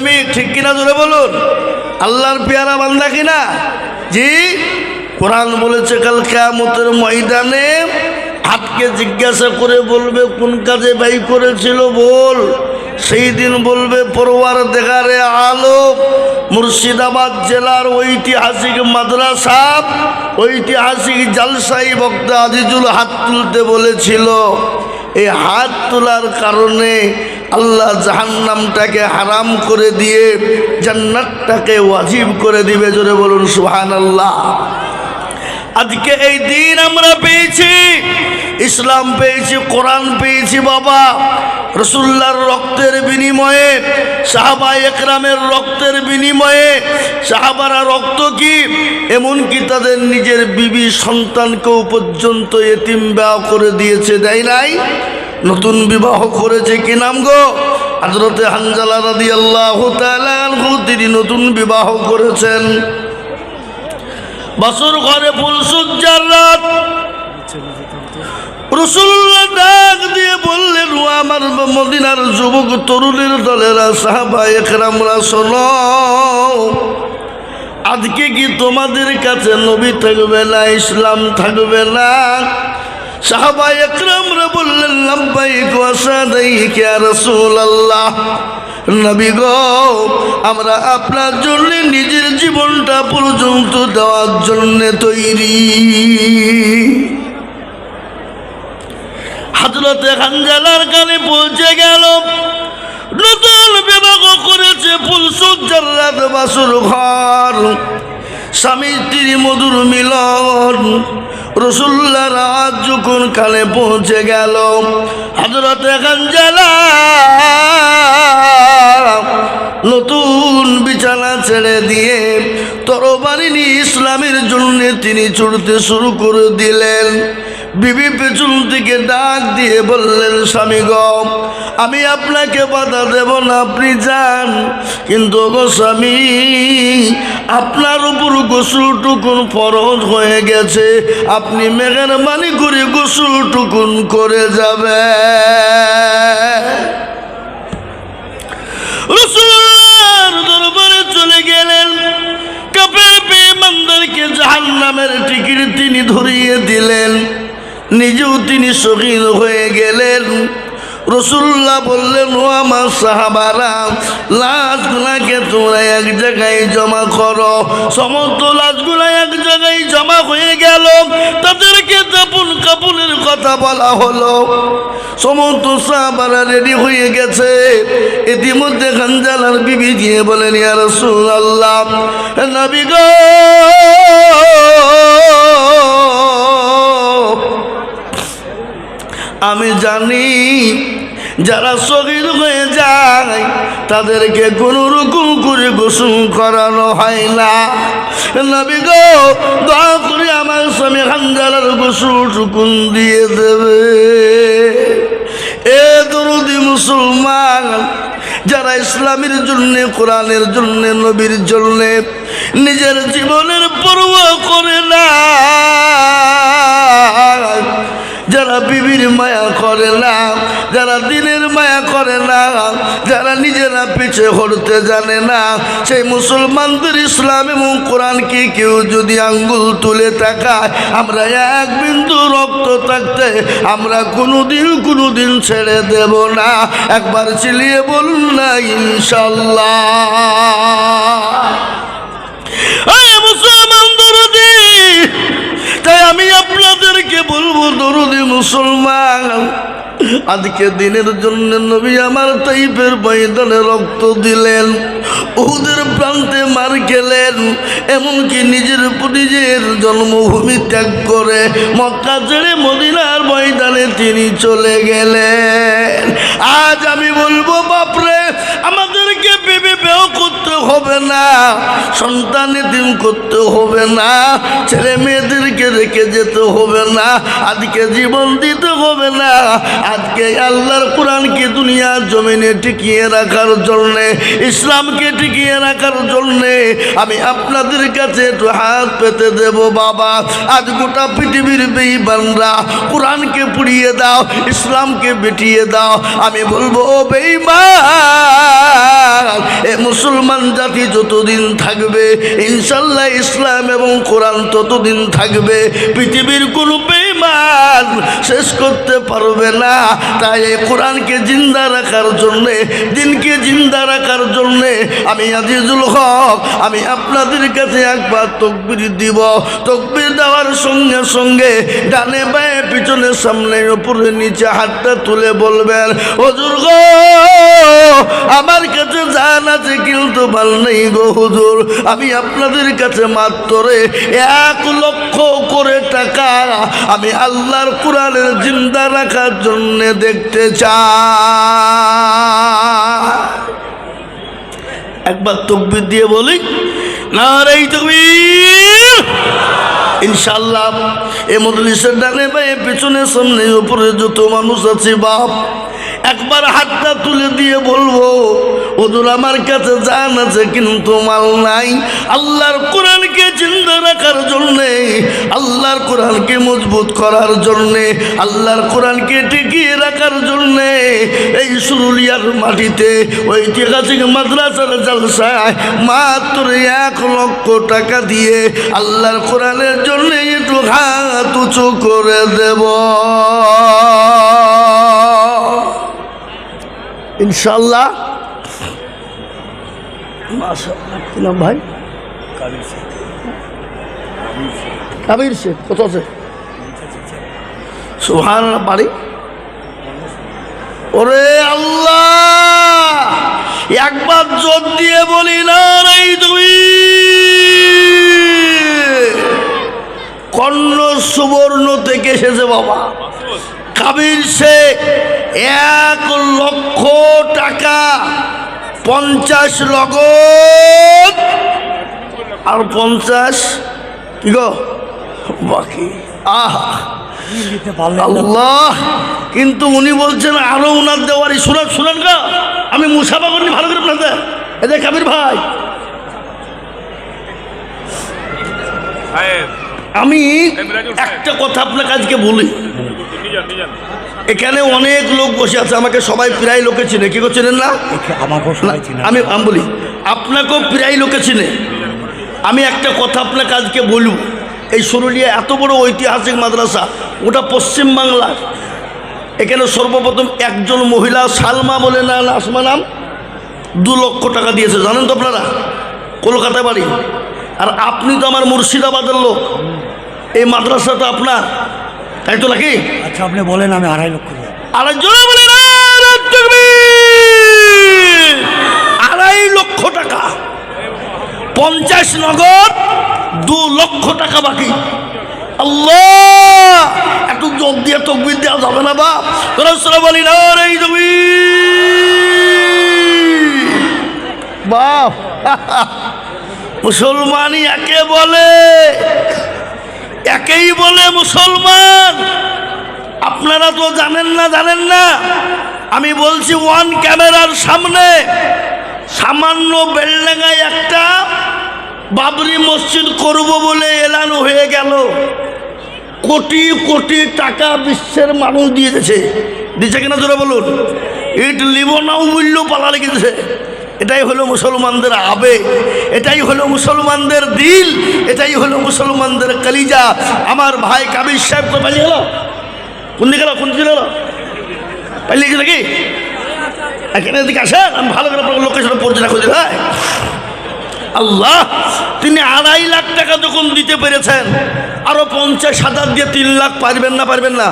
প্রেমিক, ঠিক কিনা জোরে বলুন? আল্লাহর পেয়ারা বান্দা কিনা? জি। কোরআন বলেছে কাল কিয়ামতের ময়দানে হাতকে জিজ্ঞাসা করে বলবে কোন কাজে ব্যয় করেছিল বল। সেই দিন বলবে পরওয়ারদিগারে আলম মুর্শিদাবাদ জেলার ঐতিহাসিক মাদ্রাসা ঐতিহাসিক জালসাই বক্তা আজিজুল হাত তুলতে বলেছিল। এই হাত তোলার কারণে আল্লাহ জাহান্নামটাকে হারাম করে দিয়ে জান্নাতটাকে ওয়াজিব করে দিবে। জোরে বলুন সুবহানাল্লাহ। আজকে এই দিন আমরা পেয়েছি, ইসলাম পেয়েছি, কোরআন পেয়েছি বাবা। রাসূলুল্লাহর রক্তের বিনিময়ে, সাহাবা একরামের রক্তের বিনিময়ে। সাহাবারা রক্ত কি এমনকি তাদের নিজের বিবি সন্তানকেও পর্যন্ত এতিম বিবাহ করে দিয়েছে, দেয় নাই? নতুন বিবাহ করেছে, কি নাম গো? হযরতে হানজালা রাদিয়াল্লাহু তাআলা আনহু, তিনি নতুন বিবাহ করেছেন। বাসর ঘরে ফুলসজ্জার রাত, রাসূলুল্লাহ ডাক দিয়ে বললেন, ও আমার মদিনার যুবক তরুণের দলেরা, সাহাবা একরামরা, শোনো, আজকে কি তোমাদের কাছে নবী থাকবে না, ইসলাম থাকবে না? সাহাবা একরামরা বললেন, লাব্বাইক ওয়া সাদাইক ইয়া রাসূলুল্লাহ। নবী গো, আমরা আপনার জন্য নিজের জীবনটা পর্যন্ত দেওয়ার জন্য তৈরি। হযরতে হানজালার কানে পৌঁছে গেল, নতুন বিবাহ করেছে, ফুলসজ্জার রাত, বাসর ঘর, স্বামী স্ত্রী মধুর মিলন। রাসূলুল্লাহর আওয়াজ যখন কানে পৌঁছে গেল, হযরতে হানজালা নতুন বিছানা ছেড়ে দিয়ে তরবারি নিয়ে ইসলামের জন্য তিনি ছুটতে শুরু করে দিলেন। বিবি পেছন থেকে ডাক দিয়ে বললেন, স্বামী গো, আমি আপনাকে বাধা দেব না, আপনি যান, কিন্তু গো স্বামী, আপনার উপর গোসলটুকুন ফরজ হয়ে গেছে, আপনি মেহেরবানি করে গোসলটুকুন করে যাবে। রাসূলুল্লাহর দরবারে চলে গেলেন, কাফের বেঈমানদেরকে জাহান্নামের টিকিট তিনি ধরিয়ে দিলেন, নিজেও তিনি শহীদ হয়ে গেলেন। রাসূলুল্লাহ বললেন, ও আমার সাহাবারা, লাশগুলাকে তোমরা এক জায়গায় জমা করো। সমস্ত লাশগুলা এক জায়গায় জমা হয়ে গেল, তাদেরকে দাফন কাফনের কথা বলা হলো। সমস্ত সাহাবারা রেডি হয়ে গেছে। ইতিমধ্যে হানজালার বিবি গিয়ে বলেন, ইয়া রাসূলুল্লাহ, নবী গো, আমি জানি যারা শহীদ হয়ে যায় তাদেরকে কোনো রকম করে গোসল করানো হয় না। নবী গো, দয়া করে আমার স্বামী হানজালার গোসলটুকুন দিয়ে দেবে। এ দরদি মুসলমান, যারা ইসলামের জন্য, কোরআনের জন্য, নবীর জন্য নিজের জীবনের পরোয়া করে না, যারা বিবির মায়া করে না, যারা দিনের মায়া করে না, যারা নিজেরা পিছে হটতে জানে না, সেই মুসলমানদের ইসলাম এবং কোরআনকে কেউ যদি আঙ্গুল তুলে তাকায়, আমরা এক বিন্দু রক্ত থাকতে আমরা কোনোদিন ছেড়ে দেব না। একবার চিলিয়ে বলুন না ইনশাআল্লাহ। মুসলমান দরদি, তাই আমি আপনাদেরকে বলবো, দরদি মুসলমান, আজকে দিনের জন্য নবী আমার তাইফের ময়দানে রক্ত দিলেন, উহুদের প্রান্তে মার খেলেন, এমনকি নিজের জন্মভূমি ত্যাগ করে মক্কা ছেড়ে মদিনার ময়দানে তিনি চলে গেলেন। আজ আমি বলবো, বাপরে, আমাদেরকে বিবি বিয়ে করতে হবে না, সন্তান এতিম করতে হবে না, ছেলে মেয়েদেরকে রেখে যেতে হবে না, আজকে জীবন দিতে হবে না। আজকে আল্লাহর কোরআনকে দুনিয়ার জমিনে টিকিয়ে রাখার জন্যে, ইসলামকে টিকিয়ে রাখার জন্যে আমি আপনাদের কাছে একটু হাত পেতে দেব বাবা। আজ গোটা পৃথিবীর বেঈমানরা কোরআনকে পুড়িয়ে দাও, ইসলামকে মিটিয়ে দাও। আমি বলবো, ও বেঈমান, এ ইনশাল্লাহ ইসলাম এবং কোরআন ততদিন থাকবে, পৃথিবীর কোনো বেঈমান শেষ করতে পারবে না। তাই এই কোরআনকে জিন্দা রাখার জন্যে, দিনকে জিন্দা রাখার জন্যে আমি আজিজুল হক আমি আপনাদের কাছে একবার তাকবীর দিব। তাকবীর দেওয়ার সঙ্গে সঙ্গে ডানে বাঁয়ে পিছনে সামনে উপরে নিচে হাতটা তুলে বলবেন, হুজুর গো আমার কাছে জান আছে কিন্তু মাল নেই গো হুজুর, আমি আপনাদের কাছে মাত্র 1 লক্ষ করে টাকা আমি আল্লাহর কোরআনের জিন্দা রাখার জন্য দেখতে চাই। একবার তাকবীর দিয়ে বলি, নারে তাকবীর। ইনশাআল্লাহ এই মজলিসের ডানে বাঁয়ে পিছনে সামনে উপরে যত মানুষ আছে বাপ, একবার হাতটা তুলে দিয়ে বলবো, হুজুর আমার কাছে জান আছে কিন্তু মাল নাই। আল্লাহর কোরআনকে জিন্দা রাখার জন্যে, আল্লাহর কোরআনকে মজবুত করার জন্যে, আল্লাহর কোরআনকে টিকিয়ে রাখার জন্যে এই সুরুলিয়ার মাটিতে ঐতিহাসিক মাদ্রাসার জলসায় মাত্র 1 লক্ষ টাকা দিয়ে আল্লাহর কোরআনের জন্যে একটু হাত উঁচু করে দেব ইনশাআল্লাহ। মাশাআল্লাহ, কি নাম ভাই? কাবির শেখ। কত আছে? সুবহানাল্লাহ। বাড়ি? ওরে আল্লাহ, একবার জোর দিয়ে বলি না রে তুমি। কর্ণ সুবর্ণ থেকে এসেছে বাবা কাবির শেখ। 1 লক্ষ টাকা 50 নগদ আর 50 কি গো বাকি। আল্লাহ, কিন্তু উনি বলছেন আরো উনার দেওয়ারি। শুনেন গা, আমি মুসাফা করিনি ভালো করে আপনাদের। এদের কাবির ভাই, আমি একটা কথা আপনাকে আজকে বলি। এখানে অনেক লোক বসে আছে, আমাকে সবাই প্রায় লোকে চিনে। কি চেনেন না? আমি বলি আপনাকেও প্রায় লোকে চিনে। আমি একটা কথা আপনাকে আজকে বলব, এই সুরুলিয়া এত বড় ঐতিহাসিক মাদ্রাসা, ওটা পশ্চিমবাংলার। এখানে সর্বপ্রথম একজন মহিলা সালমা বলে না আসমা নাম, 2 লক্ষ টাকা দিয়েছে। জানেন তো আপনারা? কলকাতায় বাড়ি। আর আপনি তো আমার মুর্শিদাবাদের লোক, এই মাদ্রাসা তো আপনার, তাই তো নাকি? আচ্ছা আপনি বলেন, আমি 2.5 লক্ষ। আরেকজন বলেন 2.5 লক্ষ টাকা 50 নগদ, 2 লক্ষ টাকা বাকি। আল্লাহ, একটু যোগ দিয়ে তাকবীর দেওয়া যাবে না বাপ? তোরা বলি না রে তুমি বাপ। মুসলমানই একেই বলে মুসলমান। আপনারা তো জানেন না। আমি বলছি ওয়ান ক্যামেরার সামনে সামান্য বেলডাঙ্গায় একটা বাবরি মসজিদ করব বলে এলান হয়ে গেল। কোটি কোটি টাকা বিশ্বের মানুষ দিয়েছে কিনা জোরে বলুন। ইট লিব নাও মূল্য পালা লেগেছে। এটাই হলো মুসলমানদের আবেগ, এটাই হলো মুসলমানদের দিল, এটাই হলো মুসলমানদের কলিজা। আমার ভাই কাবির সাহেব তো পালিয়ে গেল। কোন দিকে গেল? পালিয়ে গেছে নাকি? এখানে দিকে আসেন, আমি ভালো করে লোকেশন পরিচয় খুঁজে। ভাই আল্লাহ, তিনি 2.5 লাখ টাকা যখন দিতে পেরেছেন, আরো 50,000 দিয়ে 3 লাখ পারবেন না?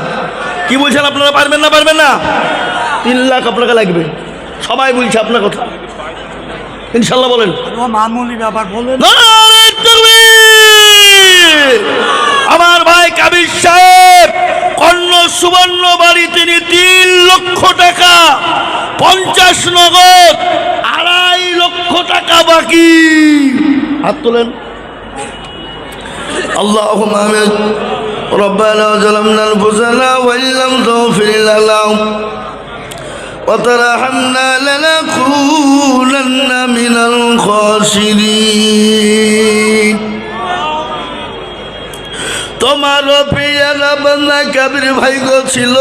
কি বলছেন আপনারা? পারবেন না? 3 লাখ আপনাকে লাগবে। সবাই বলছে আপনার কথা, ইনশাল্লাহ বলেন। মামুলি ব্যাপার বলেন। আমার ভাই কাবির সাহেব কর্ণ সুবর্ণ বাড়ি, তিনি 3 লক্ষ টাকা 50 নগদ, 2.5 লক্ষ টাকা বাকি। হাত তোলেন। اللهم آمين. ربنا ظلمنا أنفسنا وإن لم تغفر لنا وترحمنا لنكونن من الخاسرين. তোমার প্রিয়ারা বান্দা কাবির ভাই গো ছিল,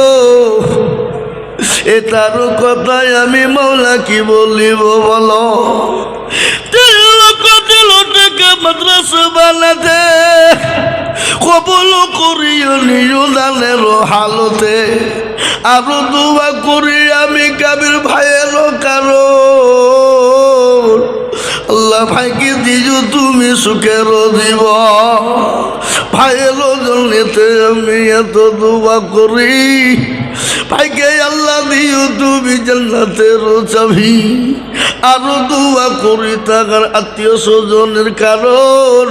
এটার কথায় আমি মৌলা কি বলিব বলো। 3 লক্ষ টাকা মাদ্রাসা জামানাতে কবুল করিও নিরুদানের হালতে আরো দোয়া করি আমি কাবির ভাইয়ের কারণ আল্লাহ ভাইকে দিও তুমি সুখের দিব ভাইয়ের জন্যতে আমি এত দোয়া করি ভাইকে আল্লাহ দিও তুমি জান্নাতের চাবি আরো দোয়া করি তার আত্মীয় স্বজনের কারণ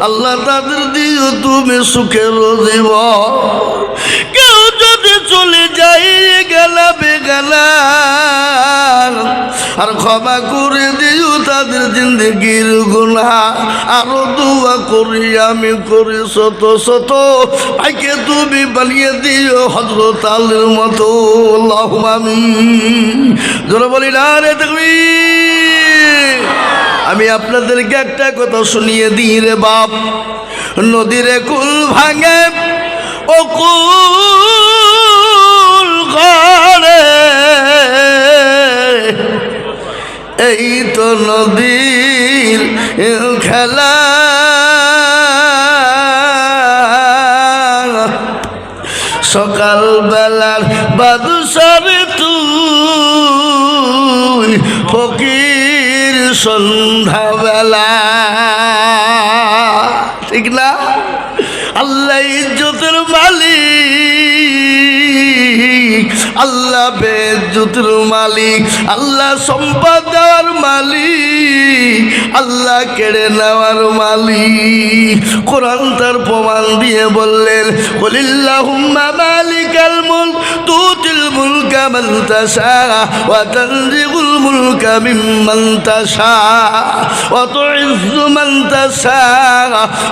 আল্লাহ তাদের দিও তুমি সুখের দিব কেউ যদি চলে যাই গেলা বেগালা আর ক্ষমা করে দিও তাদের জিন্দগির গুনাহ আরো দোয়া করি আমি করি শত শত ভাইকে তুমি বানিয়ে দিও হযরত আলীর মতো আল্লাহুম্মা আমিন জোরে বলি না রে তাকবীর আমি আপনাদেরকে একটা কথা শুনিয়ে দিই রে বাপ নদীরে কুল ভাঙে ও কুল গড়ে এই তো নদীর খেলা সকাল বেলার বাদুসার তুই ফকির সন্ধ্যাবেলা ঠিক না আল্লাহ ইজ্জতের মালিক আল্লাহ বেজ্জতের মালিক আল্লাহ সম্পদ দেওয়ার মালিক আল্লাহ কেড়ে নেওয়ার মালিক কোরআন তার প্রমাণ দিয়ে বললেন কুলিল্লাহুম্মা মালিকাল মুলক তুতিল মুলকা মান তাশা ওয়া তানজিউল মুলকা মিম্মান তাশা ওয়া তুইজ্জু মান তাশা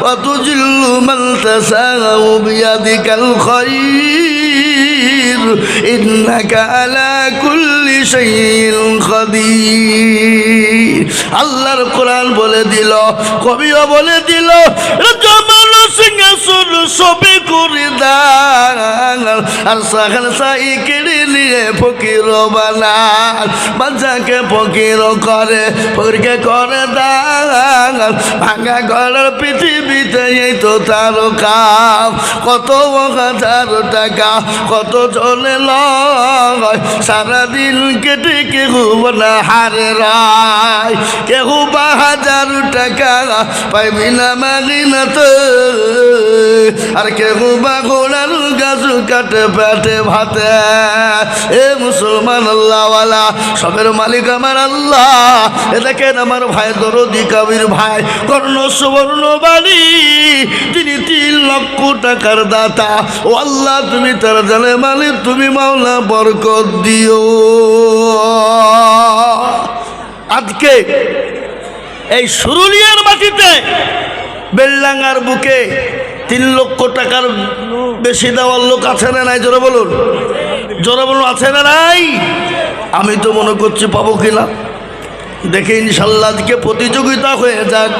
ওয়া তুজিল্লু মান তাশা বিয়াদিকাল খায়র ইন্নাকা আলা কুল্লি শাইইন কাদির আল্লাহর কোরআন বলে দিল কবিও বলে দিল জমাল সিংহাসন সবে করে দান আর সাখান সাই কেড়ে নিয়ে ফকির বানান বাচ্চাকে ফকির করে ফকিরকে করে দান ভাঙা ঘরের পৃথিবীতে এই তো তার কাম কত হাজার টাকা কত চলে লয় সারাদিন কেটে কেহ না হারে রায় কেহ 1000 টাকা পাইবি না মাগিনাতে আর কেহ বা ঘোড়ার গাছ কাটে পেটে ভাতে এ মুসলমান আল্লাহওয়ালা সবের মালিক আমার আল্লাহ এ দেখেন আমার ভাই দরদি কাবির ভাই কর্ণ সুবর্ণ বাড়ি তিনি 3 লক্ষ টাকার দাতা ও আল্লাহ তুমি তার জানে মালিক তুমি মাওলা বরকত দিও আজকে এই সুরুলিয়ার মাটিতে বেলডাঙ্গার বুকে 3 লক্ষ টাকার বেশি দেওয়ার লোক আছে না নাই জোরে বলুন আছে না নাই আমি তো মনে করছি পাবো কিনা দেখে ইনশাল্লাহ আজকে প্রতিযোগিতা হয়ে যাক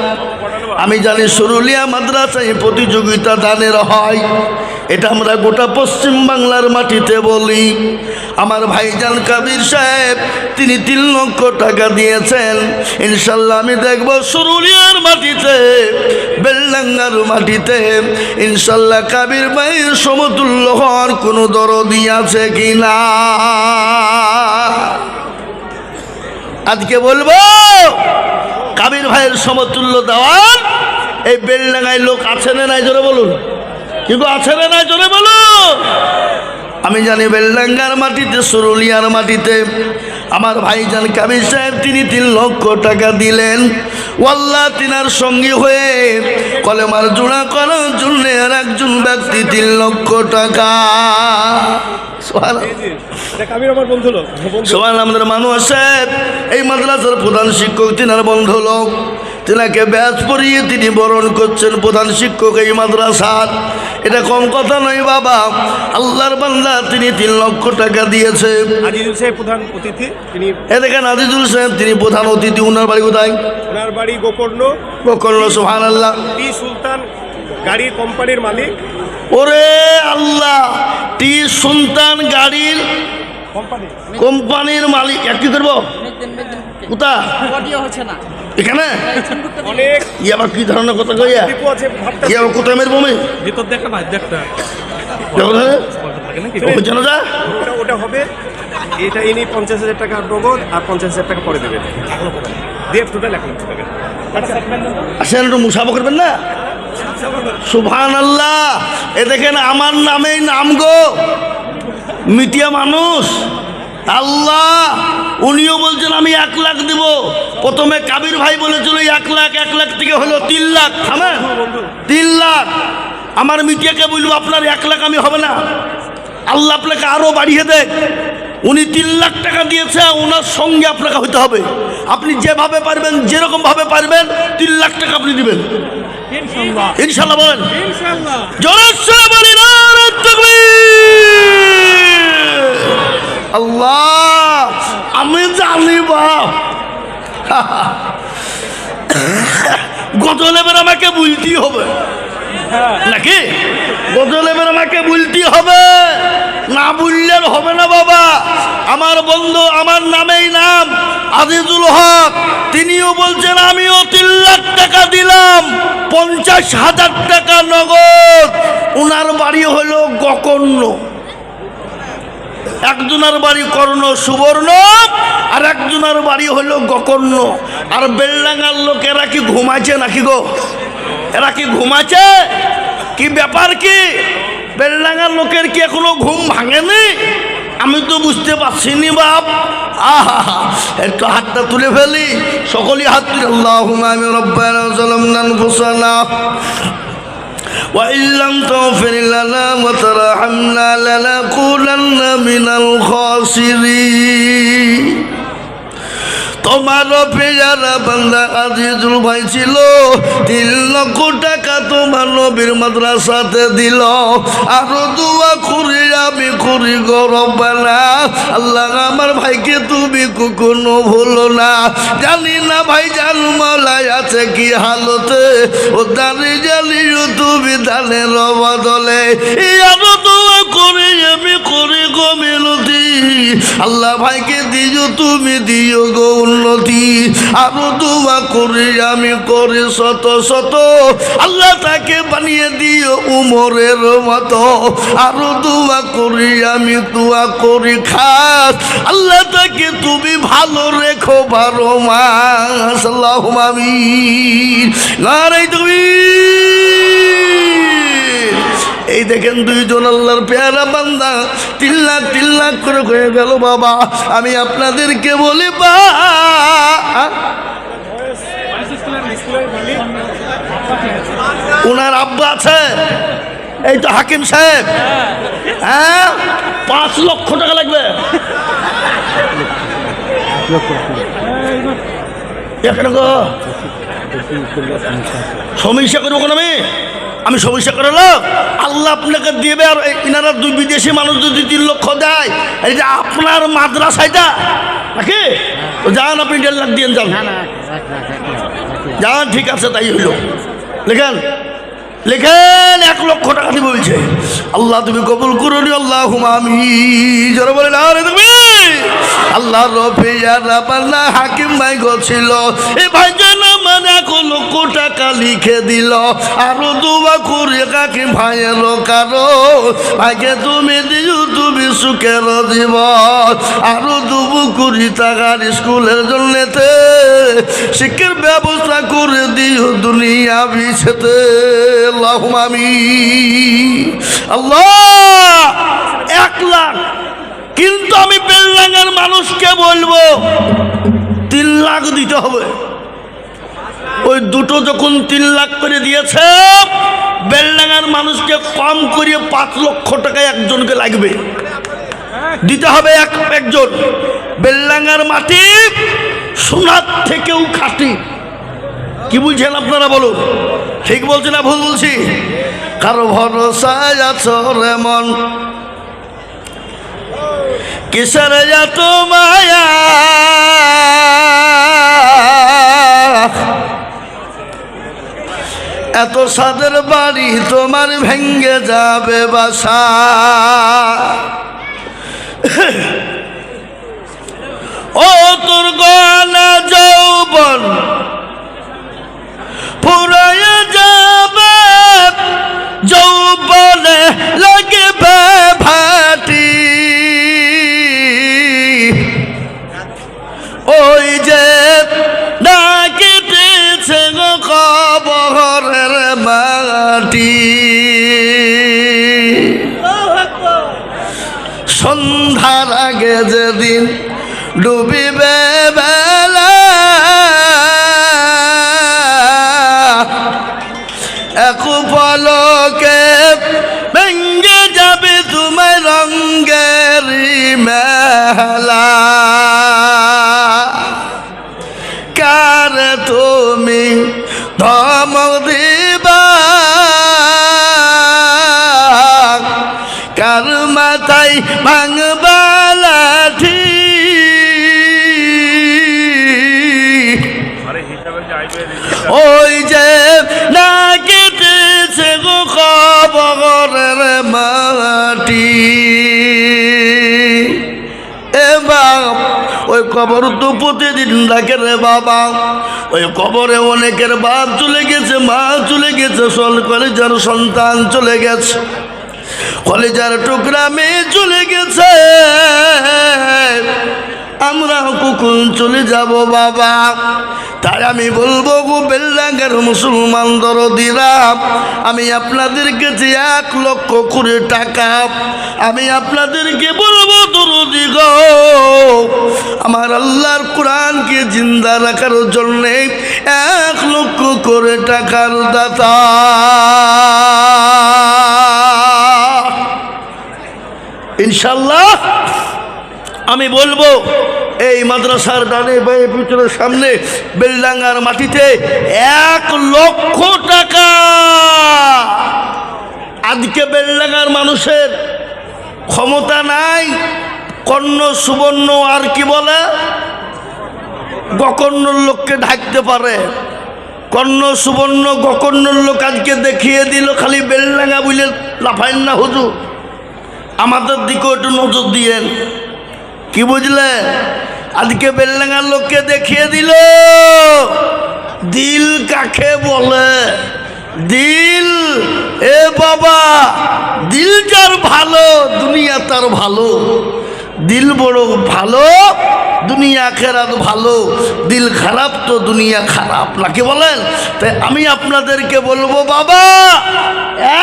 আমি জানি সুরুলিয়া মাদ্রাসায় প্রতিযোগিতা দানের হয় এটা আমরা গোটা পশ্চিম বাংলার মাটিতে বলি আমার ভাইজান কাবির সাহেব তিনি 3 লক্ষ টাকা দিয়েছেন ইনশাল্লাহ আমি দেখব সুরুলিয়ার মাটিতে বেলডাঙ্গার মাটিতে ইনশাল্লাহ কাবির ভাইয়ের সমতুল্য হওয়ার কোনো দরদি আছে কিনা আজকে বলবো কাবির ভাইয়ের সমতুল্য দেওয়ার এই বেলডাঙ্গায় লোক আছে না নাই জোরে বলুন কিন্তু আছে না নাই জোরে বলুন আমি জানি বেলডাঙ্গার মাটিতে সুরুলিয়ার মাটিতে আমার ভাইজান কাবির সাহেব তিনি 3 লক্ষ টাকা দিলেন ওয়াল্লাহ তিনার সঙ্গী হয়ে কলেমার জোড়া করার জন্য আর একজন ব্যক্তি 3 লক্ষ টাকা আমাদের মানুষ সাহেব এই মাদ্রাসার প্রধান শিক্ষক তিনার বন্ধু লোক তিনাকে ব্যাচ পড়িয়ে তিনি বরণ করছেন প্রধান শিক্ষক এই মাদ্রাসার এটা কম কথা নয় বাবা আল্লাহর বান্দা তিনি 3 লক্ষ টাকা দিয়েছে আজিজুল সাহেব প্রধান অতিথি তিনি দেখেন আজিজুল সাহেব তিনি প্রধান অতিথি ওনার বাড়ি কোথায় ওনার বাড়ি গোকর্ণ সুবহানাল্লাহ টি সুলতান গাড়ির কোম্পানির মালিক ওরে আল্লাহ টি সুলতান গাড়ির কোম্পানির মালিক একটি করবো কোথা এখানে অনেক ই আবার কি ধরনের কথা কইয়া ডিপো আছে ভাবতে ই আবার কোথায় মেরবো আমি ভিতর দেখা না দেখটা জানো যা ওটা হবে। এটা ইনি 50,000 টাকা নগদ আর 50,000 টাকা পরে দেবেন, দিয়ে টোটাল 1 লক্ষ টাকা। আসেন একটু মুসাফা করবেন না। সুবহানাল্লাহ। এ দেখেন আমার নামেই নাম গো, মিটিয়া মানুষ। আল্লাহ উনিও বলছেন আমি 1 লাখ দিব। প্রথমে কাবির ভাই বলেছিল 1 লাখ, 1 লাখ থেকে হলো 3 লাখ। থামেন, 3 লাখ। আমার মিটিয়াকে বলবো আপনার 1 লাখ আমি হবে না, আল্লাহ আপনাকে আরো বাড়িয়ে দেখ। উনি 3 লাখ টাকা দিয়েছে, ওনার সঙ্গে আপনাকে হইতে হবে। আপনি যেভাবে পারবেন, যেরকম ভাবে পারবেন 3 লাখ টাকা আপনি দিবেন ইনশাল্লাহ। বলেন জোরে সরে বলি নারে তাকবীর। আল্লাহ আমি জানি বাপ, গজল এবার আমাকে বলতেই হবে নাকি? গজল এবার আমাকে বলতেই হবে, না বললে হবে না বাবা। আমার বন্ধু, আমার নামেই নাম আজিজুল হক, তিনিও বলছেন আমিও 3 লাখ টাকা দিলাম, 50,000 টাকা নগদ। ওনার বাড়ি হলো গকর্ণ, একজনের বাড়ি কর্ণ সুবর্ণ, আর একজনের বাড়ি হলো গকর্ণ। আর বেলডাঙ্গার লোক এরা কি ঘুমাচ্ছে নাকি গো? এরা কি ঘুমাচ্ছে? কি ব্যাপার কি? বেলডাঙ্গার লোকের কি এখনো ঘুম ভাঙেনি? আমি তো বুঝতে পারছি নি বাপ। আহা, একটু হাতটা তুলে ফেলি, সকলেই হাত তুলে আল্লাহুম্মা আমিন রব্বানা যালামনা আনফুসানা وإن لم تغفر لنا وترحمنا لنكونن من الخاسرين। তোমার পেয়ারা বান্দা আজিজুল ভাই ছিল, 3 লক্ষ টাকা তোমার নবীর মাদ্রাসাতে দিল। আরো দোয়া করি আমি করি গো রব্বানা, আল্লাহ আমার ভাইকে তুমি কখনো ভুলো না। জানি না ভাই জান মলায় আছে কি হালতে, ও দানি জানিও তুমি দানের বদলে। আরো দোয়া করি আমি করি গো মিনতি, আল্লাহ ভাইকে দিও তুমি দিও গো উন্নতি। আরো দোয়া করি আমি করি শত শত, আল্লাহ তাকে বানিয়ে দিও উমরের মতো। আরো দোয়া করি আমি দোয়া করি খাস, আল্লাহ তাকে তুমি ভালো রেখো 12 মাস। আল্লাহুম্মা আমিন। নারে তাকবীর। এই দেখেন 2 জন আল্লাহর পেয়ারা বান্দা 3 লাখ করে হয়ে গেল বাবা। আমি আপনাদেরকে বলি বা ওনার আব্বা আছে, এই তো হাকিম সাহেব। হ্যাঁ, 5 লক্ষ টাকা লাগবে। সমস্যা করবো কোন আমি সমস্যা করে লোক? আল্লাহ আপনাকে দেবে। আর ইনারা 2 বিদেশি মানুষ যদি 3 লক্ষ দেয়, এই যে আপনার মাদ্রাসাটা নাকি, তো যান আপনি 1.5 লাখ দিয়ে যান, যান। ঠিক আছে, তাই হইল। লেখেন লেখেন 1 লক্ষ টাকা দিয়ে বলছে। আল্লাহ তুমি কবুল করো নি, আল্লাহুম্মা আমিন। জোরে বলেন আরে তুমি। আল্লাহ রফিয়ারা বান্দা হাকিম ভাই গছিল, এই ভাই যেন মানে 1 লক্ষ টাকা লিখে দিল। আরো দোয়া করে কাকি ভাইয়ের কারো ভাইকে তুমি দিও তুমি সুখের জীবন। আরো 2 কোটি টাকার স্কুলের জন্যতে শিক্ষার ব্যবস্থা করে দিও দুনিয়া বিছেতে। আল্লাহুম্মা আমিন। আল্লাহ 1 লাখ। কিন্তু আমি বেলডাঙ্গার মানুষকে বলবো 3 লাখ দিতে হবে। ওই দুটো যখন 3 লাখ করে দিয়েছে, বেলডাঙ্গার মানুষকে কম করে 5 লক্ষ টাকা একজনকে লাগবে দিতে হবে। একজন বেলডাঙ্গার মাটি সোনার থেকেও খাঁটি। কি বুঝছেন আপনারা বলুন? ঠিক বলছি না ভুল বলছি? কারো ভরসায় আছো রে মন, কিসের এত মায়া, এত সাদের বাড়ি তোমার ভেঙ্গে যাবে বাসা। ও তোর গলা যৌবন যেদিন ডুবিবে বেলা এক পলকে ভেঙ্গে যাবে তোমার রঙ্গের মেলা কার তুমি ধমক দিবা কার মাথায় ভাঙবা লাঠি ওই যে না কেটেছে গো কবরের মাটি এ বাপ ওই কবর তো প্রতিদিন ডাকে রে বাবা ওই কবরে অনেকের বাপ চলে গেছে মা চলে গেছে কলেজার সন্তান চলে গেছে কলেজার টুকরা মেয়ে চলে গেছে আমরা কখন চলে যাব বাবা তাই আমি বলবো গো বেলডাঙ্গার মুসলমান দরদিরা আমি আপনাদের কাছে 1 লক্ষ করে টাকা আমি আপনাদেরকে বলবো দরদি গো আমার আল্লাহর কোরআনকে জিন্দা রাখার জন্যে 1 লক্ষ করে টাকার দাতা ইনশাআল্লাহ আমি বলবো এই মাদ্রাসার ডানে বাঁয়ে পিছনের সামনে বেলডাঙ্গার মাটিতে 1 লক্ষ টাকা আজকে বেলডাঙ্গার মানুষের ক্ষমতা নাই কর্ণ সুবর্ণ আর কি বলে গকর্ণর লোককে ঢাকতে পারে কর্ণ সুবর্ণ গকর্ণর লোক আজকে দেখিয়ে দিল খালি বেলডাঙ্গা বলে লাফাইন না হুজুর আমাদের দিকেও একটু নজর দিয়েন কি বুঝলে আজকে বেলডাঙ্গার লোককে দেখিয়ে দিল দিল কাকে বলে দিল এ বাবা দিল যার ভালো দুনিয়া তার ভালো দিল বড় ভালো দুনিয়া আখেরাত ভালো দিল খারাপ তো দুনিয়া খারাপ নাকি বলেন তাই আমি আপনাদেরকে বলবো বাবা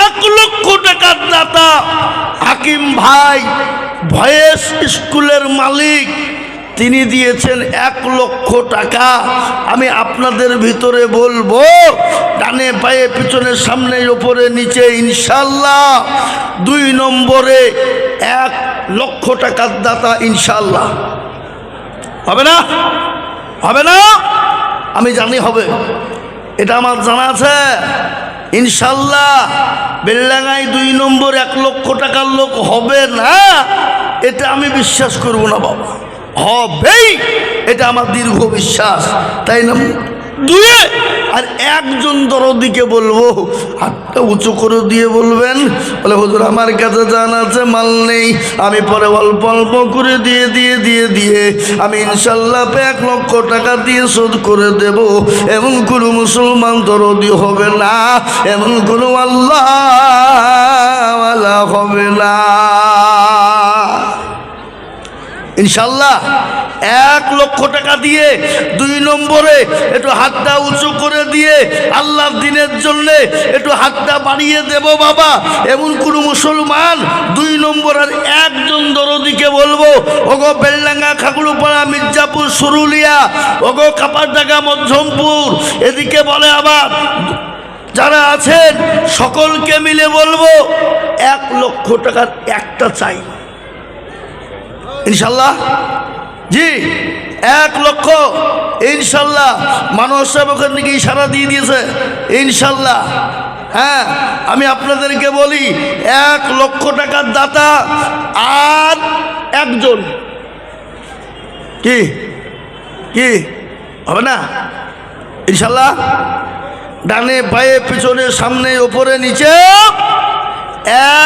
1 লক্ষ টাকার দাতা হাকিম ভাই ভয়েস স্কুলের মালিক তিনি দিয়েছেন 1 লক্ষ টাকা আমি আপনাদের ভিতরে বলবো ডানে পায়ে পিছনের সামনে উপরে নিচে ইনশাআল্লাহ 2 নম্বরে 1 লক্ষ টাকার দাতা ইনশাআল্লাহ হবে না হবে না আমি জানি হবে এটা আমার জানা আছে ইনশাআল্লাহ বেলডাঙ্গায় 2 নম্বর 1 লক্ষ টাকার লোক হবে না এটা আমি বিশ্বাস করব না বাবা হবেই এটা আমার দীর্ঘ বিশ্বাস তাই না দুয়ে আর একজন দরদিকে বলবো হাতটা উঁচু করে দিয়ে বলবেন বলে হুজুর আমার কাছে জানা আছে মাল নেই আমি পরে অল্প অল্প করে দিয়ে আমি ইনশাল্লাহ 1 লক্ষ টাকা দিয়ে শোধ করে দেব এমন কোনো মুসলমান দরদি হবে না এমন কোনো আল্লাহ হবে না ইনশাল্লাহ 1 লক্ষ টাকা দিয়ে 2 নম্বরে একটু হাতটা উঁচু করে দিয়ে আল্লাহর দ্বীনের জন্য একটু হাতটা বাড়িয়ে দেব বাবা এমন কোন মুসলমান 2 নম্বর আর একজন দরদিকে বলবো ওগো বেলডাঙ্গা খাগড়ুপাড়া মির্জাপুর সুরুলিয়া ওগো কাপারডাঙ্গা মধ্যমপুর এদিকে বলে আবার যারা আছেন সকলকে মিলে বলবো 1 লক্ষ টাকার একটা চাই ইনশাল্লাহ জি 1 লক্ষ ইনশাল্লাহ মানুষ সাহেব ওখান থেকে ইশারা দিয়ে দিয়েছে ইনশাল্লাহ হ্যাঁ আমি আপনাদেরকে বলি 1 লক্ষ টাকার দাতা আর একজন কি কি হবে না ইনশাল্লাহ ডানে বাঁয়ে পিছনে সামনে উপরে নিচে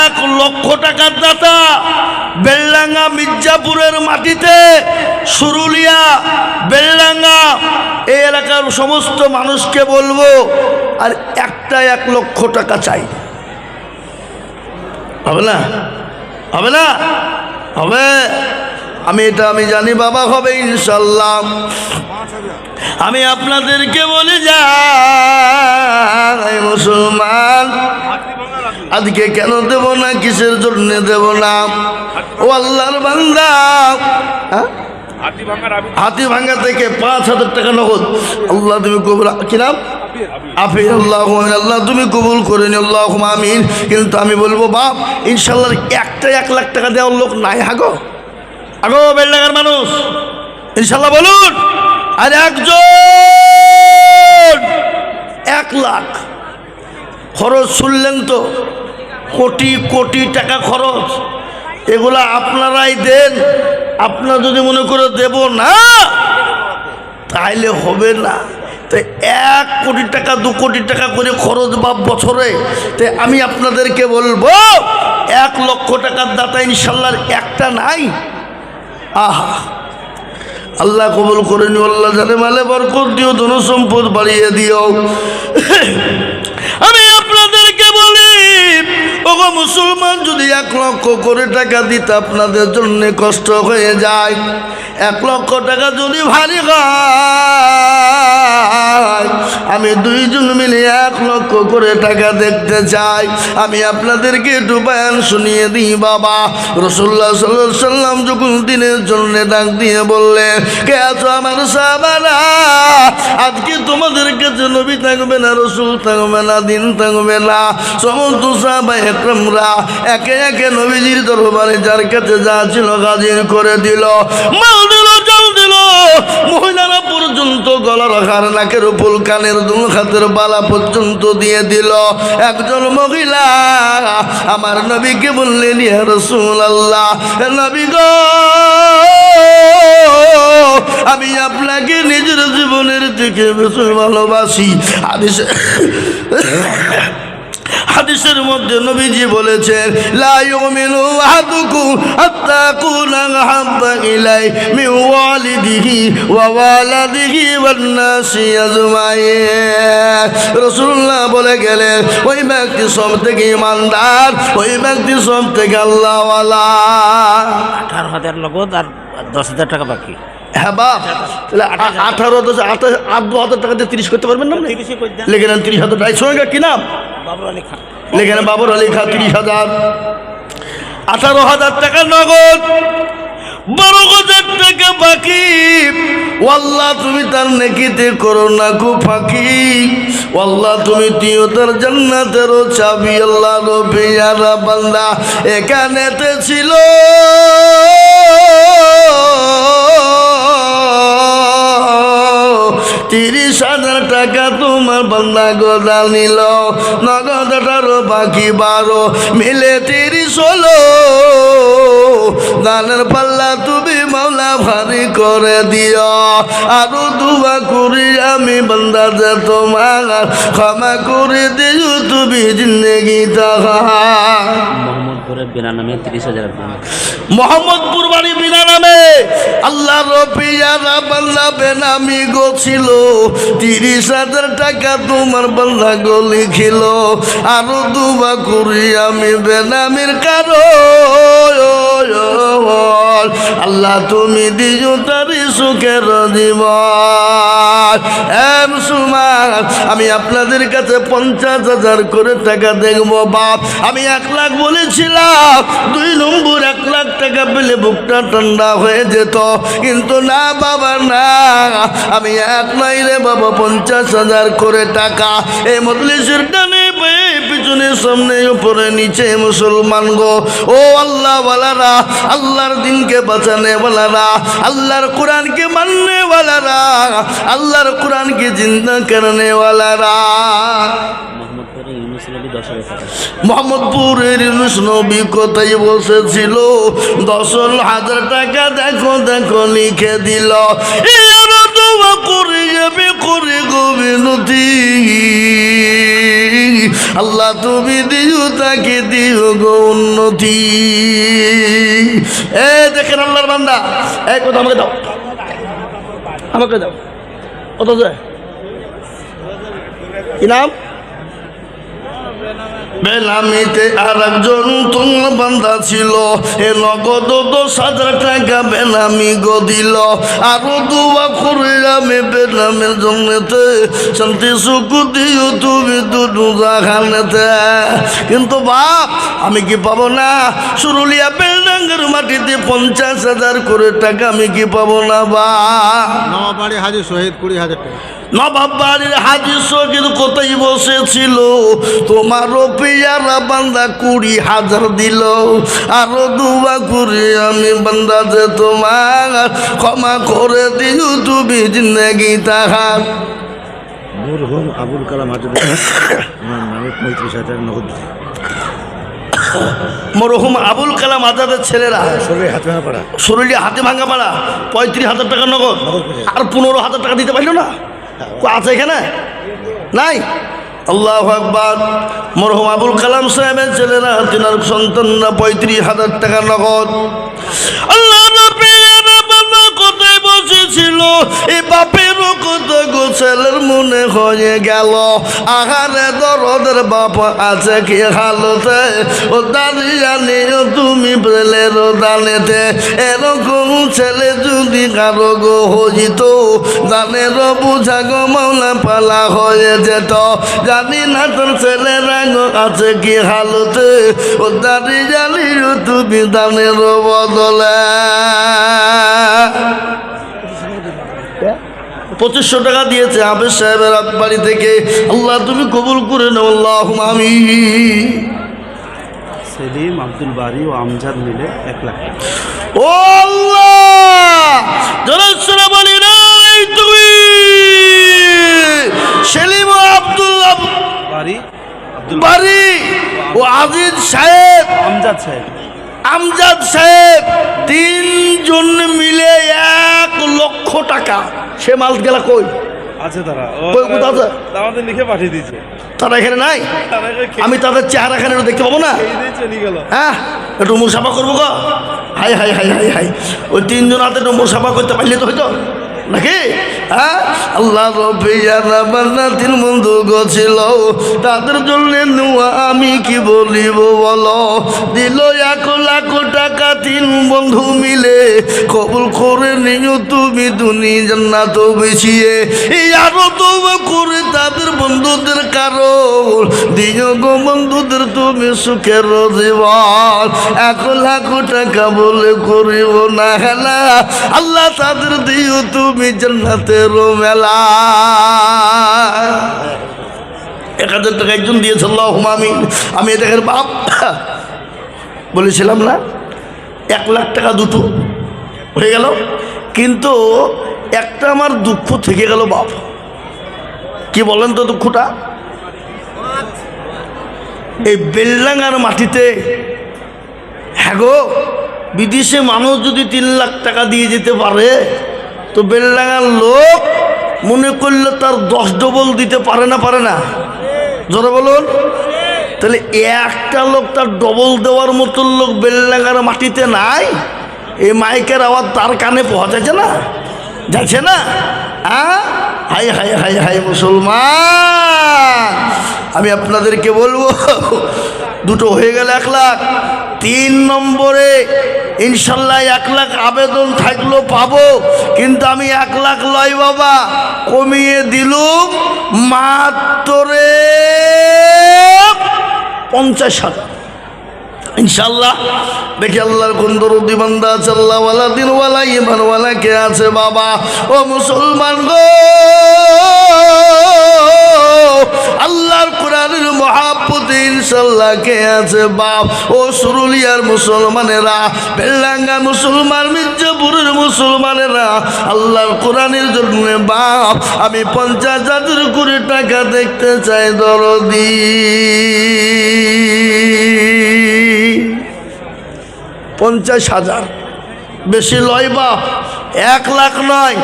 1 লক্ষ টাকার দাতা বেলডাঙ্গা মির্জাপুরের মাটিতে সুরুলিয়া বেলডাঙ্গা এই এলাকার সমস্ত মানুষকে বলবো আর একটা 1 লক্ষ টাকা চাই হবে না হবে না হবে আমি জানি বাবা হবে ইনশাল্লাহ আমি আপনাদেরকে বলে যাই মুসলমান আজকে কেন দেব না, কিসের জন্য দেব না? ও আল্লাহর বান্দা, হ্যাঁ? হাতি ভাঙ্গা থেকে 5,000 টাকা নগদ। আল্লাহ তুমি কবুল, কি নাম? আফির। আল্লাহ আল্লাহ তুমি কবুল করে নি, আল্লাহ আমিন। কিন্তু আমি বলবো বাপ, ইনশাল্লাহ একটা 1 লাখ টাকা দেওয়ার লোক নাই। হাগো আগো বেলডাঙ্গার মানুষ ইনশাল্লাহ বলুন। আর একজন 1 লাখ খরচ শুনলেন তো, কোটি কোটি টাকা খরচ। এগুলা আপনারাই দেন। আপনারা যদি মনে করে দেব না তাইলে হবে না। তাই 1 কোটি টাকা 2 কোটি টাকা করে খরচ বাপ বছরে। তাই আমি আপনাদেরকে বলবো 1 লক্ষ টাকার দাতা ইনশাল্লাহ একটা নাই। আহা, আল্লাহ কবুল করে নিও, আল্লাহ জানে মালে বরকত দিও, ধন সম্পদ বাড়িয়ে দিও। আমি আপনাদেরকে বলি, ওগো মুসলমান, যদি 1 লক্ষ করে টাকা দিতে আপনাদের জন্য কষ্ট হয়ে যায়, 1 লক্ষ টাকা যদি ভারী হয়, আমি 2 জন মিলে 1 লক্ষ করে টাকা দেখতে চাই। আমি আপনাদেরকে একটু বয়ান শুনিয়ে দিই বাবা। রাসূলুল্লাহ সাল্লাল্লাহু আলাইহি সাল্লাম যখন দিনের জন্য ডাক দিয়ে বললেন, কে আছো আমার সাহাবারা? আজকে তোমাদের কাছে নবী থাকবে না, রাসূল থাকবে না, দিন থাকবে না। সমস্ত সাহাবা একরামরা একে একে নবীজির দরবারে যার কাছে যা ছিল হাজির করে দিল। মাল দিল, জল দিল, মহিলারা পর্যন্ত গলার হার, নাকের ফুল, কানের দুল, হাতের বালা পর্যন্ত দিয়ে দিল। একজন মহিলা আমার নবীকে বললেন, ইয়া রাসূলুল্লাহ, নবী গো, আমি আপনাকে নিজের জীবনের থেকে বেশি ভালোবাসি। হাদিসের মধ্যে নবীজি বলেছেন, লা ইউমিনু আহাদুকুম হাত্তা কুনা আহাব্বা ইলাইহি মিন ওয়ালিদিহি ওয়া ওয়ালাদিহি ওয়ান নাসি আজমাইন। রাসূলুল্লাহ বলে গেলেন, ওই ব্যক্তি সব থেকে ইমানদার, ওই ব্যক্তি সব থেকে আল্লাহওয়ালা। 18,000 নগদ আর 10,000 টাকা বাকি। হ্যাঁ বাপ, তাহলে 18,000 টাকা দিয়ে 30 করতে পারবেন না? লেখে নেন 30,000 টাকা। সঙ্গে কি নাম? বাবর আলী খান। লেখে নেন বাবর আলী খান, 30,000। 18,000 টাকা নগদ, 12,000 টাকা বাকি। ওয়াল্লাহ তুমি তার নেকিতে করো না কো ফাঁকি। ওয়াল্লাহ তুমি দিও তার জান্নাতেরও চাবি। আল্লাহ রবিয়ারা বান্দা এখানেতে ছিল 30,000 টাকা তোমার বান্দা গোদা নিল, নগদ 18 বাকি 12 মিলে 30 হলো। দানের পাল্লা তুমি মাওলা ভারী করে দিও। আরো দুয়া করি আমি বান্দা যে তোমার ক্ষমা করে দিও তুমি জিন্দেগি তাহা। মোহাম্মদপুরের বিনা নামে 30,000 দাম। মোহাম্মদপুর বাড়ি বিনা নামে আল্লাহ রবিয়ারা বান্দা বেনামি গো ছিল। 30,000 টাকা তোমার বান্দা গো লিখিল। আরো দুবা করি আমি বেনামির কারণ। আল্লাহ তুমি দিও তারি সুখের জীবন। মুসলমান, আমি আপনাদের কাছে 50,000 করে টাকা দেখবো বাপ। আমি 1 লাখ বলেছিলাম, 2 নম্বর 1 লাখ টাকা পেলে বুকটা ঠান্ডা হয়ে যেত। কিন্তু না বাবা না, আমি 1 নাই রে বাবা, 50,000 করে টাকা। এই মজলিসের ডানে পিছনে সামনে উপরে নিচে মুসলমান গো, ও আল্লাহ ওয়ালারা, আল্লাহর দিনকে বাঁচানে ওয়ালারা, আল্লাহর কোরআনকে মাননে ওয়ালারা, আল্লাহর কোরআনকে জিন্দা করনে ওয়ালারা। মোহাম্মদপুরের ইউনুস নবী কোথায় বসেছিল? 10,000 টাকা দেখো দেখো লিখে দিল। করে যাবে করে গোবিনতি। আল্লাহ তুমি দিও তাকে দিও গো উন্নতি। দেখেন আল্লাহর বান্দা, এই কথা আমাকে দাও, আমাকে দাও। কত যায়? কি নাম? বেনামিতে আর একজন তোমার বান্দা ছিল, এ নগদ 10,000 টাকা বেনামি গো দিল। আরো দোয়া করে আমি বেনামের জন্যতে শান্তি সুখ দিও তুমি দুটো জাহানেতে। কিন্তু বাপ আমি কি পাবো না? সুরুলিয়া বেলডাঙ্গের মাটিতে 50,000 করে টাকা আমি কি পাবো না? বা নবাবাড়ি হাজি শহীদ 20,000 টাকা। নবাব বাড়ির হাজি শহীদ কোথায় বসেছিল? তোমারও পেয়ারা বান্দা 20,000 দিল। আরো দুয়া করে আমি বান্দা যে তোমার ক্ষমা করে দিও তুমি জিন্দেগি তাহার। মরহুম আবুল কালাম হাজি ওনার নামে 35,000 নগদ। মরহুম আবুল কালাম আজাদের ছেলেরা শরীরে হাত ভাঙা পড়া। শরীরে হাতে ভাঙা পাড়া 35,000 টাকা নগদ, আর 15,000 টাকা দিতে পারলো না? আছে এখানে নাই? আল্লাহু আকবার। মরহুম আবুল কালাম সাহেবের ছেলেরা, তিনার সন্তানরা 35,000 টাকা নগদ। আল্লাহ কোথায় বসেছিল? এই বাপেরও কথা গো ছেলের মনে হয়ে গেল। আহারে দরদের বাপ আছে কি হালতে? ও দাঁড়িয়ে নিও তুমি পেলের দানেতে। এরকম ছেলে যদি কারো গো হইত, দানের বুঝা গো মাওলা পালা হয়ে যেত। জানি না তোর ছেলেরা গো আছে কি হালতে? ও দাঁড়িয়ে নিও তুমি দানের বদলে। 2500 টাকা দিয়েছে আবেদ সাহেবের বাড়ি থেকে। আল্লাহ তুমি কবুল করে নাও, আল্লাহুম্মা আমিন। সেলিম, আব্দুল বারি ও আমজাদ মিলে 1 লাখ টাকা। ও আল্লাহ, জোরে বলি নাই তুমি। সেলিম ও আব্দুল্লাহ বারি, আব্দুল বারি ও আজিজ সাহেব, আমজাদ সাহেব, আমজাদ সাহেব, 3 জন মিলে 1 লক্ষ টাকা। সে মাল গেলা কই? আছে তারা, কই কোথা আছে? আমাদের লিখে পাঠিয়ে দিয়েছে। তারা এখানে নাই? তারা আমি তাদের চেহারা এখানে দেখতে পাবো না? চলে গেল। হ্যাঁ, একটু মুসাফা করবো গো। Hi hi hi hi hi, ওই 3 জন হাতে একটু মুসাফা করতে পারলে তো হইতো নাকি? হ্যাঁ, আল্লাহ রবিয়ারা বান্না 3 বন্ধু গো ছিল, তাদের জন্য নুয়া আমি কি বলিব বলো। দিল 1 লাখ টাকা 3 বন্ধু মিলে। কবুল করে নিও তুমি দুনিয়া জান্নাত বিছিয়ে। এই আরো তো করে তাদের বন্ধুদের কারণ দিও গো বন্ধুদের তুমি সুখের জীবন। 1 লাখ টাকা বলে করিব না হেলা, আল্লাহ তাদের দিও তুমি জান্নাতের মেলা। 1000 টাকা একজন দিয়েছে, আল্লাহুম্মা আমিন। আমি এদের বাপ বলেছিলাম না 1 লাখ টাকা দুটো হয়ে গেল, কিন্তু একটা আমার দুঃখ থেকে গেল বাপ। কি বলেন তো দুঃখটা? এই বেলডাঙ্গার মাটিতে, হ্যাঁ গো, বিদেশে মানুষ যদি 3 লাখ টাকা দিয়ে যেতে পারে, তো বেলডাঙ্গার লোক মনে করলে তার 10 ডবল দিতে পারে না? পারে না? জোরে বলুন। তাহলে একটা লোক তার ডবল দেওয়ার মতো লোক বেলডাঙ্গার মাটিতে নাই? এই মাইকের আওয়াজ তার কানে পৌঁছাচ্ছে না? যাচ্ছে না? হ্যাঁ, হাই হাই হাই হাই মুসলমান, আমি আপনাদেরকে বলবো দুটো হয়ে গেল 1 লাখ। 3 নম্বরে ইনশাল্লাহ 1 লাখ আবেদন থাকলো পাবো, কিন্তু আমি 1 লাখ লয় বাবা, কমিয়ে দিলুম মাত্র 50,000 ইনশাল্লাহ। দেখি আল্লাহর কোন দরদি বান্দা আছে, আল্লাহওয়ালা দিনওয়ালা ইমানওয়ালা কে আছে বাবা? ও মুসলমান গো, আল্লাহর কোরআনের মহাব্বতে ইনশাল্লাহ কে আছে বাপ? ও সুরুলিয়ার মুসলমানেরা, বেলডাঙ্গা মুসলমান, মির্জাপুরের মুসলমানেরা, আল্লাহর কোরআনের জন্য বাপ আমি 50,000 করে টাকা দেখতে চাই দরদি। 50,000 বেশি লয় বাপ, 1 লাখ নয়,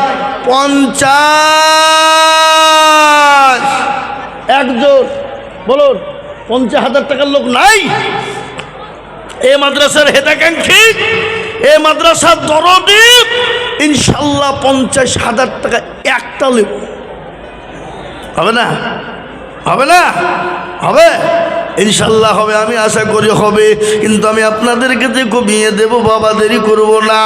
50। একজন বলুন, 50,000 টাকার লোক নাই? এ মাদ্রাসার হেদাকাঙ্ক্ষী, এ মাদ্রাসার দরদি, ইনশাল্লাহ 50,000 টাকা একটা লোক হবে না? হবে না? হবে। ইনশাল্লাহ হবে, আমি আশা করি হবে। কিন্তু আমি আপনাদেরকে যে কমিয়ে দেবো বাবা, দেরি করবো না।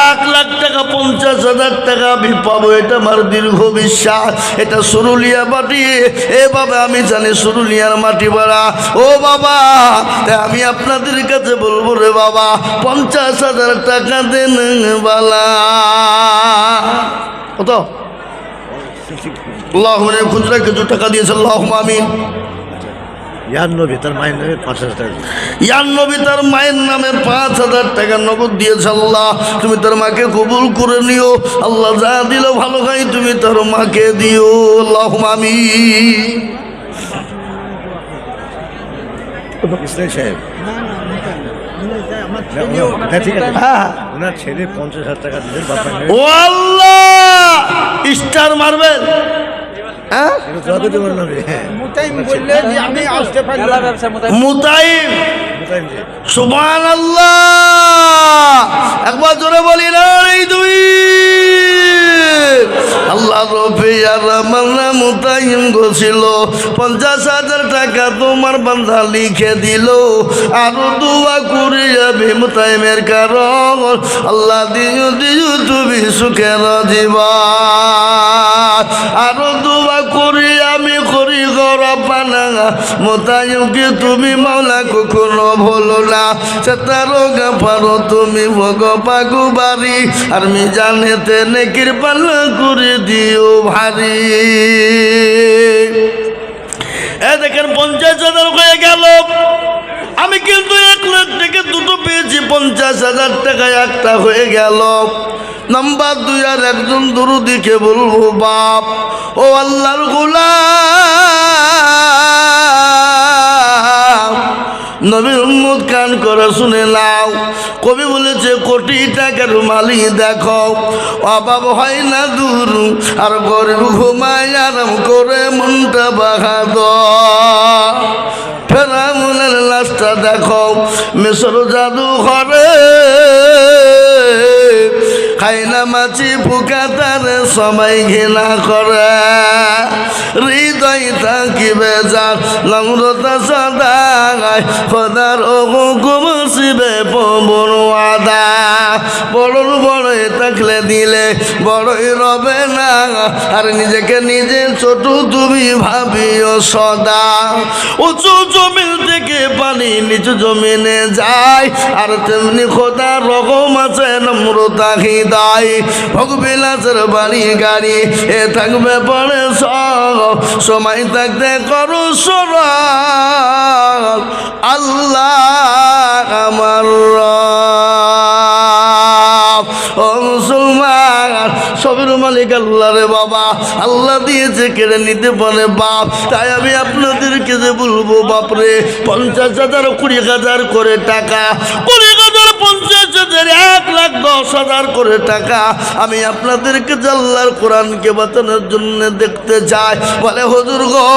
1 লাখ টাকা 50,000 টাকা আমি পাবো, এটা আমার দীর্ঘ বিশ্বাস। এটা সুরুলিয়া মাটি, এ বাবা আমি জানি সুরুলিয়ার মাটি বাড়া। ও বাবা, তাই আমি আপনাদের কাছে বলবো রে বাবা, 50,000 টাকা দেন বালা। কত? আল্লাহ খুচরা কিছু টাকা দিয়েছে, আল্লাহ আমিন। ইয়ার নবী তার মায়ের নামে 5,000 টাকা দিয়েছে। ইয়ার নবী তার মায়ের নামে 5,000 টাকা নগদ দিয়েছে। আল্লাহ তুমি তার মাকে কবুল করে নিও। আল্লাহ যা দিল ভালো খাই, তুমি তার মাকে দিও, আল্লাহ আমিন। ইসলাম সাহেব, ঠিক আছে, ওনার ছেলে 50,000 টাকা দিলেন বাবার নামে। ও আল্লাহ, স্টার মারবেন। হ্যাঁ, মুতাইম, সুবহানাল্লাহ, একবার জোরে বলি না এই দুই। আল্লাহ রফি আর মান্না মুতাইম গোছিল, 50,000 টাকা তোমার বান্ধা লিখে দিল। আরো দোয়া করি যাবে মুতাইমের কারণ, আল্লাহ দিও দিও তুমি সুখের জীবন। আরো দোয়া করি আমি করি গরবানা, মুতাইমকে তুমি মাওলা কখনো ভুলো না। সেতারো গাফারো তুমি ভগবাগু বাড়ি, আর মি জানেতে নেকির পাল্লা করে দিও ভারী। এ দেখেন 50,000 হয়ে গেল। আমি কিন্তু 1 লাখ থেকে দুটো পেয়েছি, 50,000 টাকায় একটা হয়ে গেল। নাম্বার 2, আর একজন দুরুদিকে বলবো, বাপ ও আল্লাহর গোলাম, নবীর উম্মত কান করে শুনে নাও। কবি বলেছে কোটি টাকার মালিক দেখো, অভাব হয় না দূর, আর গরিব ঘুমায় আরাম করে মনটা বাহাদুর। ফেরাউনের লাশটা দেখো মিশর জাদু ঘরে, খাই না মাছি ফুকা তার সময় ঘৃণা করে। হৃদয় থাকিবে যার নম্রতা সদায়, খোদার হুকুম শিবে পবন আদা। বড়র বড়ই থাকলে দিলে বড়ই রবে না, আর নিজেকে নিজে ছোট তুমি ভাবিও সদা। উঁচু জমিন থেকে পানি নিচু জমিনে যায়, আর তেমনি খোদা রকম আছে নম্রতা হৃদয়। ভোগবিলাসের বাড়ি গাড়ি এ থাকবে পরে সব, সময় থাকতে করো সরল, আল্লাহ আমার রব। ও মুসলমান, সবের মালিক আল্লাহ রে বাবা। আল্লাহ দিয়েছে কেড়ে নিতে পারে বাপ। তাই আমি আপনাদেরকে যে বলবো, বাপরে 50,000 20,000 করে টাকা, 20,000 50,000 1,10,000 করে টাকা আমি আপনাদেরকে আল্লাহর কোরআনকে বাঁচানোর জন্য দেখতে চাই। বলে হুজুর গো,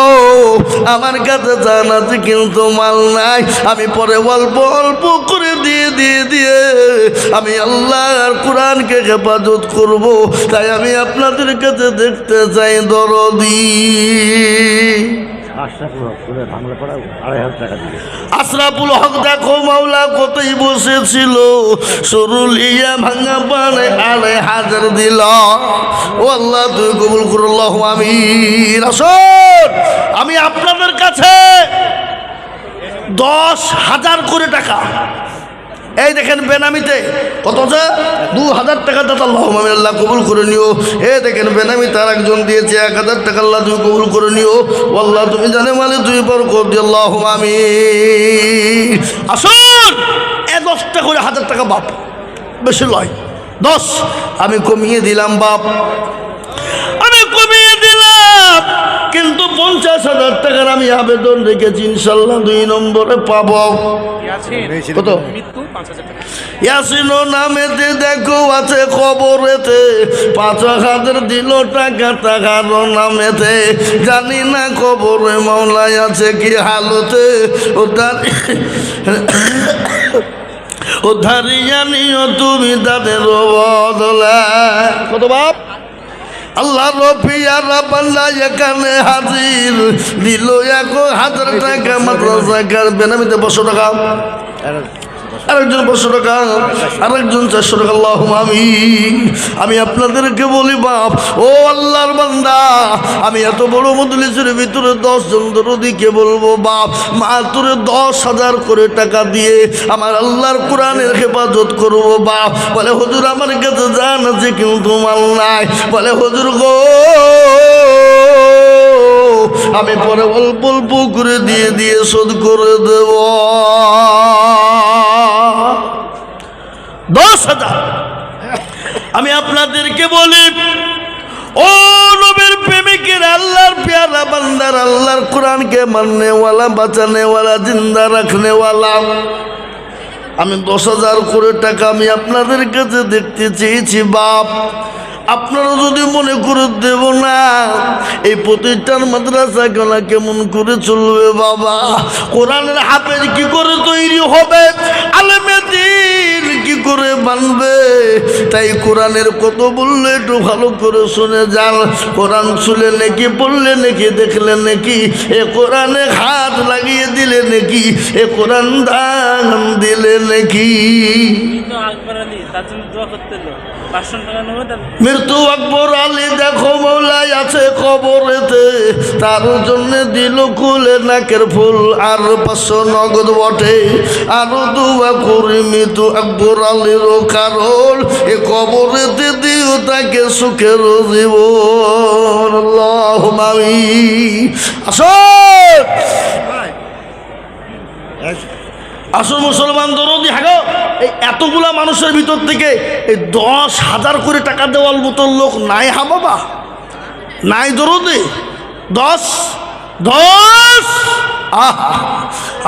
আমার কাছে জান আছে কিন্তু মাল নাই, আমি পরে অল্প অল্প করে দিয়ে আমি আল্লাহর কোরআনকে হেফাজত করব। তাই আমি আপনাদের কাছে দেখতে চাই দরদি। আশরাফুল হক দেখো মাওলা কতই বসেছিল, সরুলিয়া ভাঙা পানে 2,500 দিল। ও আল্লাহ তুই কবুল করো, আল্লাহু আমিন। আসুন আমি আপনাদের কাছে 10,000 করে টাকা, এই দেখেন বেনামিতে কত আছে, 2,000 টাকা দাতা, আল্লাহ আমিন, আল্লাহ কবুল করে নিও। এ দেখেন বেনামি তার একজন দিয়েছে 1,000 টাকা, আল্লাহ তুমি কবুল করে নিও। আল্লাহ তুমি জানে মানে তুই বরকত দিও, আল্লাহ আমিন। আসুন 10টা করে 1,000 টাকা বাপ, বেশি লয় 10, আমি কমিয়ে দিলাম বাপ, আমি কমিয়ে দিলাম। কিন্তু 50,000 টাকার আমি আবেদন রেখেছি, ইনশাল্লাহ 2 নম্বরে পাবো। কত? ইয়াসিনো নামেতে দেখো আছে খবরেতে, 5,000 দিল টাকা টাকার নামেতে। জানি না খবরে মাওলায় আছে কি হালতে, ও ধারিয়া নিও তুমি তাদের বদলা। কত বাপ? আল্লাহ রফিয়ারা বান্দা এখানে হাজির দিল 1000 টাকা মাদ্রাসা বেনামিতে 500 টাকা আরেকজন 500 টাকা আরেকজন 400 টাকা আল্লাহুম্মা আমিন। আমি আপনাদেরকে বলি বাপ ও আল্লাহর বান্দা, আমি এত বড় মজলিসের ভিতরে 10 জন দরদিকে বলবো বাপ মাত্র 10,000 করে টাকা দিয়ে আমার আল্লাহর কোরআনের হেফাজত করবো বাপ। বলে হুজুর আমার কাছে জান আছে কিন্তু মাল নাই। বলে হুজুর গো আমি পরে অল্প অল্প করে দিয়ে শোধ করে দেব 10,000। আমি আপনাদেরকে বলি ও নবীর প্রেমিকের আল্লাহর প্যারা বান্দার আল্লাহর কোরআনকে মাননেওয়ালা বাঁচানেওয়ালা জিন্দা রাখনেওয়ালা, আমি 10,000 করে টাকা আমি আপনাদের কাছে দেখতে চেয়েছি বাপ। আপনারা যদি মনে করে দেব না, এই প্রতিষ্ঠান মাদ্রাসা গলা কেমন করে চলবে বাবা? কোরআনের হাফেজ কি করে তৈরি হবে? আলেমে দ্বীন কি করে বানবে? তাই কোরআনের কত বললে একটু ভালো করে শুনে যান। কোরআন শুলে নাকি পড়লে নাকি দেখলে নাকি এ কোরআনে হাত লাগিয়ে দিলে নাকি এ কোরআন দান দিলে নাকি মৃত্যু আকবর আলী দেখো মৌলাই আছে কবরেতে, তার জন্য দিল কুলে নাকের ফুল আর 500 নগদ বটে। আরো দুয়া করি মৃত্যু আকবর আলীর কারণ এ কবরেতে দিও তাকে সুখের জীবন। আল্লাহুম্মা আমিন। আসল মুসলমান দরদি হাগো, এই এতগুলা মানুষের ভিতর থেকে এই 10,000 করে টাকা দেওয়ার মতো লোক নাই হা বাবা? নাই দরদি? 10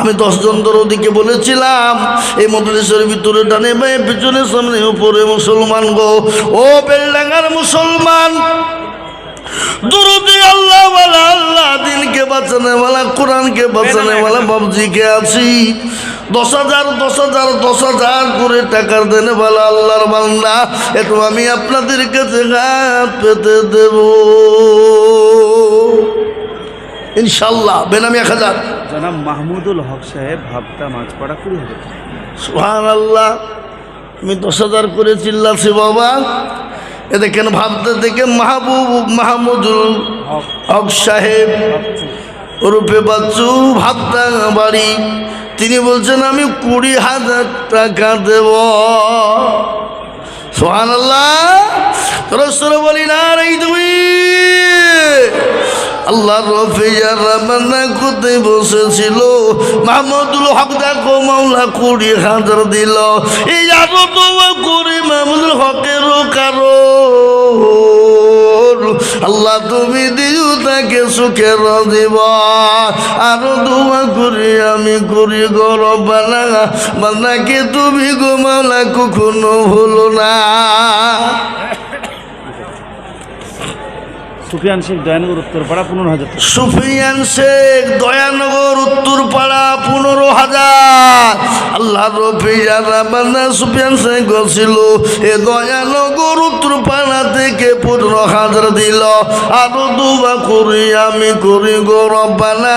আমি 10 জন দরদিকে বলেছিলাম এই মজলিসের ভিতরে ডানে বায়ে পিছনে সামনে উপরে মুসলমান গো, ও বেলডাঙ্গার মুসলমান দুরুদি আল্লাহ ওয়ালা আল্লাহ দিনকে বাঁচানে ওয়ালা কোরআনকে বাঁচানে ওয়ালা বাবজিকে আছি 10,000 করে টাকার দেনে বলা আল্লাহর বান্দা, একটু আমি আপনাদের কাছে হাত পেতে দেব ইনশাল্লাহ। বেনামি 1000। জনাব মাহমুদুল হক সাহেব ভাবটা মাছপাড়া 20,000। সুবহানাল্লাহ। আমি 10,000 করে চিল্লাছি বাবা। এ দেখেন ভাবতে দেখে মাহমুদুল হক সাহেব ওরূপে বাচ্চু ভাবতা বাড়ি, তিনি বলছেন আমি 20,000 টাকা দেব। সুবহানাল্লাহ। রাসূল বলি না এই দুই আল্লাহ রফিয়ার রাবানা কোথায় বসেছিল, মাহমুদুল হক দেখো মাওলা 20,000 দিল। এই আরো দোয়া করি মাহমুদুল হকেরও কারণ আল্লাহ তুমি দিও তাকে সুখের জীবন। আরো দোয়া করি আমি করি গো রব্বানা বান্দাকে তুমি গো মাওলা কখনো ভুলো না। সুফিয়ান শেখ দয়ানগর উত্তরপাড়া 15,000। সুফিয়ান শেখ দয়ানগর উত্তরপাড়া 15,000। আল্লাহ রফিয়ার বান্দা সুফিয়ান শেখ ছিল এ দয়ানগর উত্তরপাড়া থেকে 15,000 দিল। আরো দুয়া করি আমি করি গো রব্বানা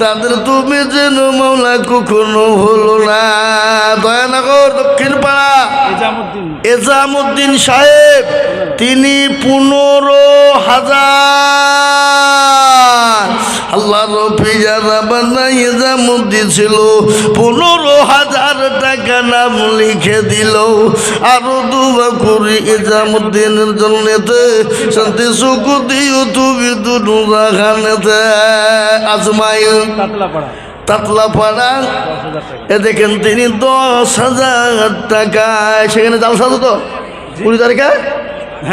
তাদের তুমি যেন মাওলা কখনো ভুলো না। দয়ানগর দক্ষিণ পাড়া এজামউদ্দিন সাহেব তিনি 15,000। আল্লাহ রফিয়া রাবানা এজামউদ্দিন ছিল 15,000 টাকা নাম লিখে দিল। আরো দুয়া করি এজামউদ্দিনের জন্যতে শান্তি সুখ দিও তুমি দুটো রাখানেতে। আজমাইল তাতলাপাড়া এ দেখেন তিনি 10,000 টাকা সেখানে জালসা তো 20 তারিখে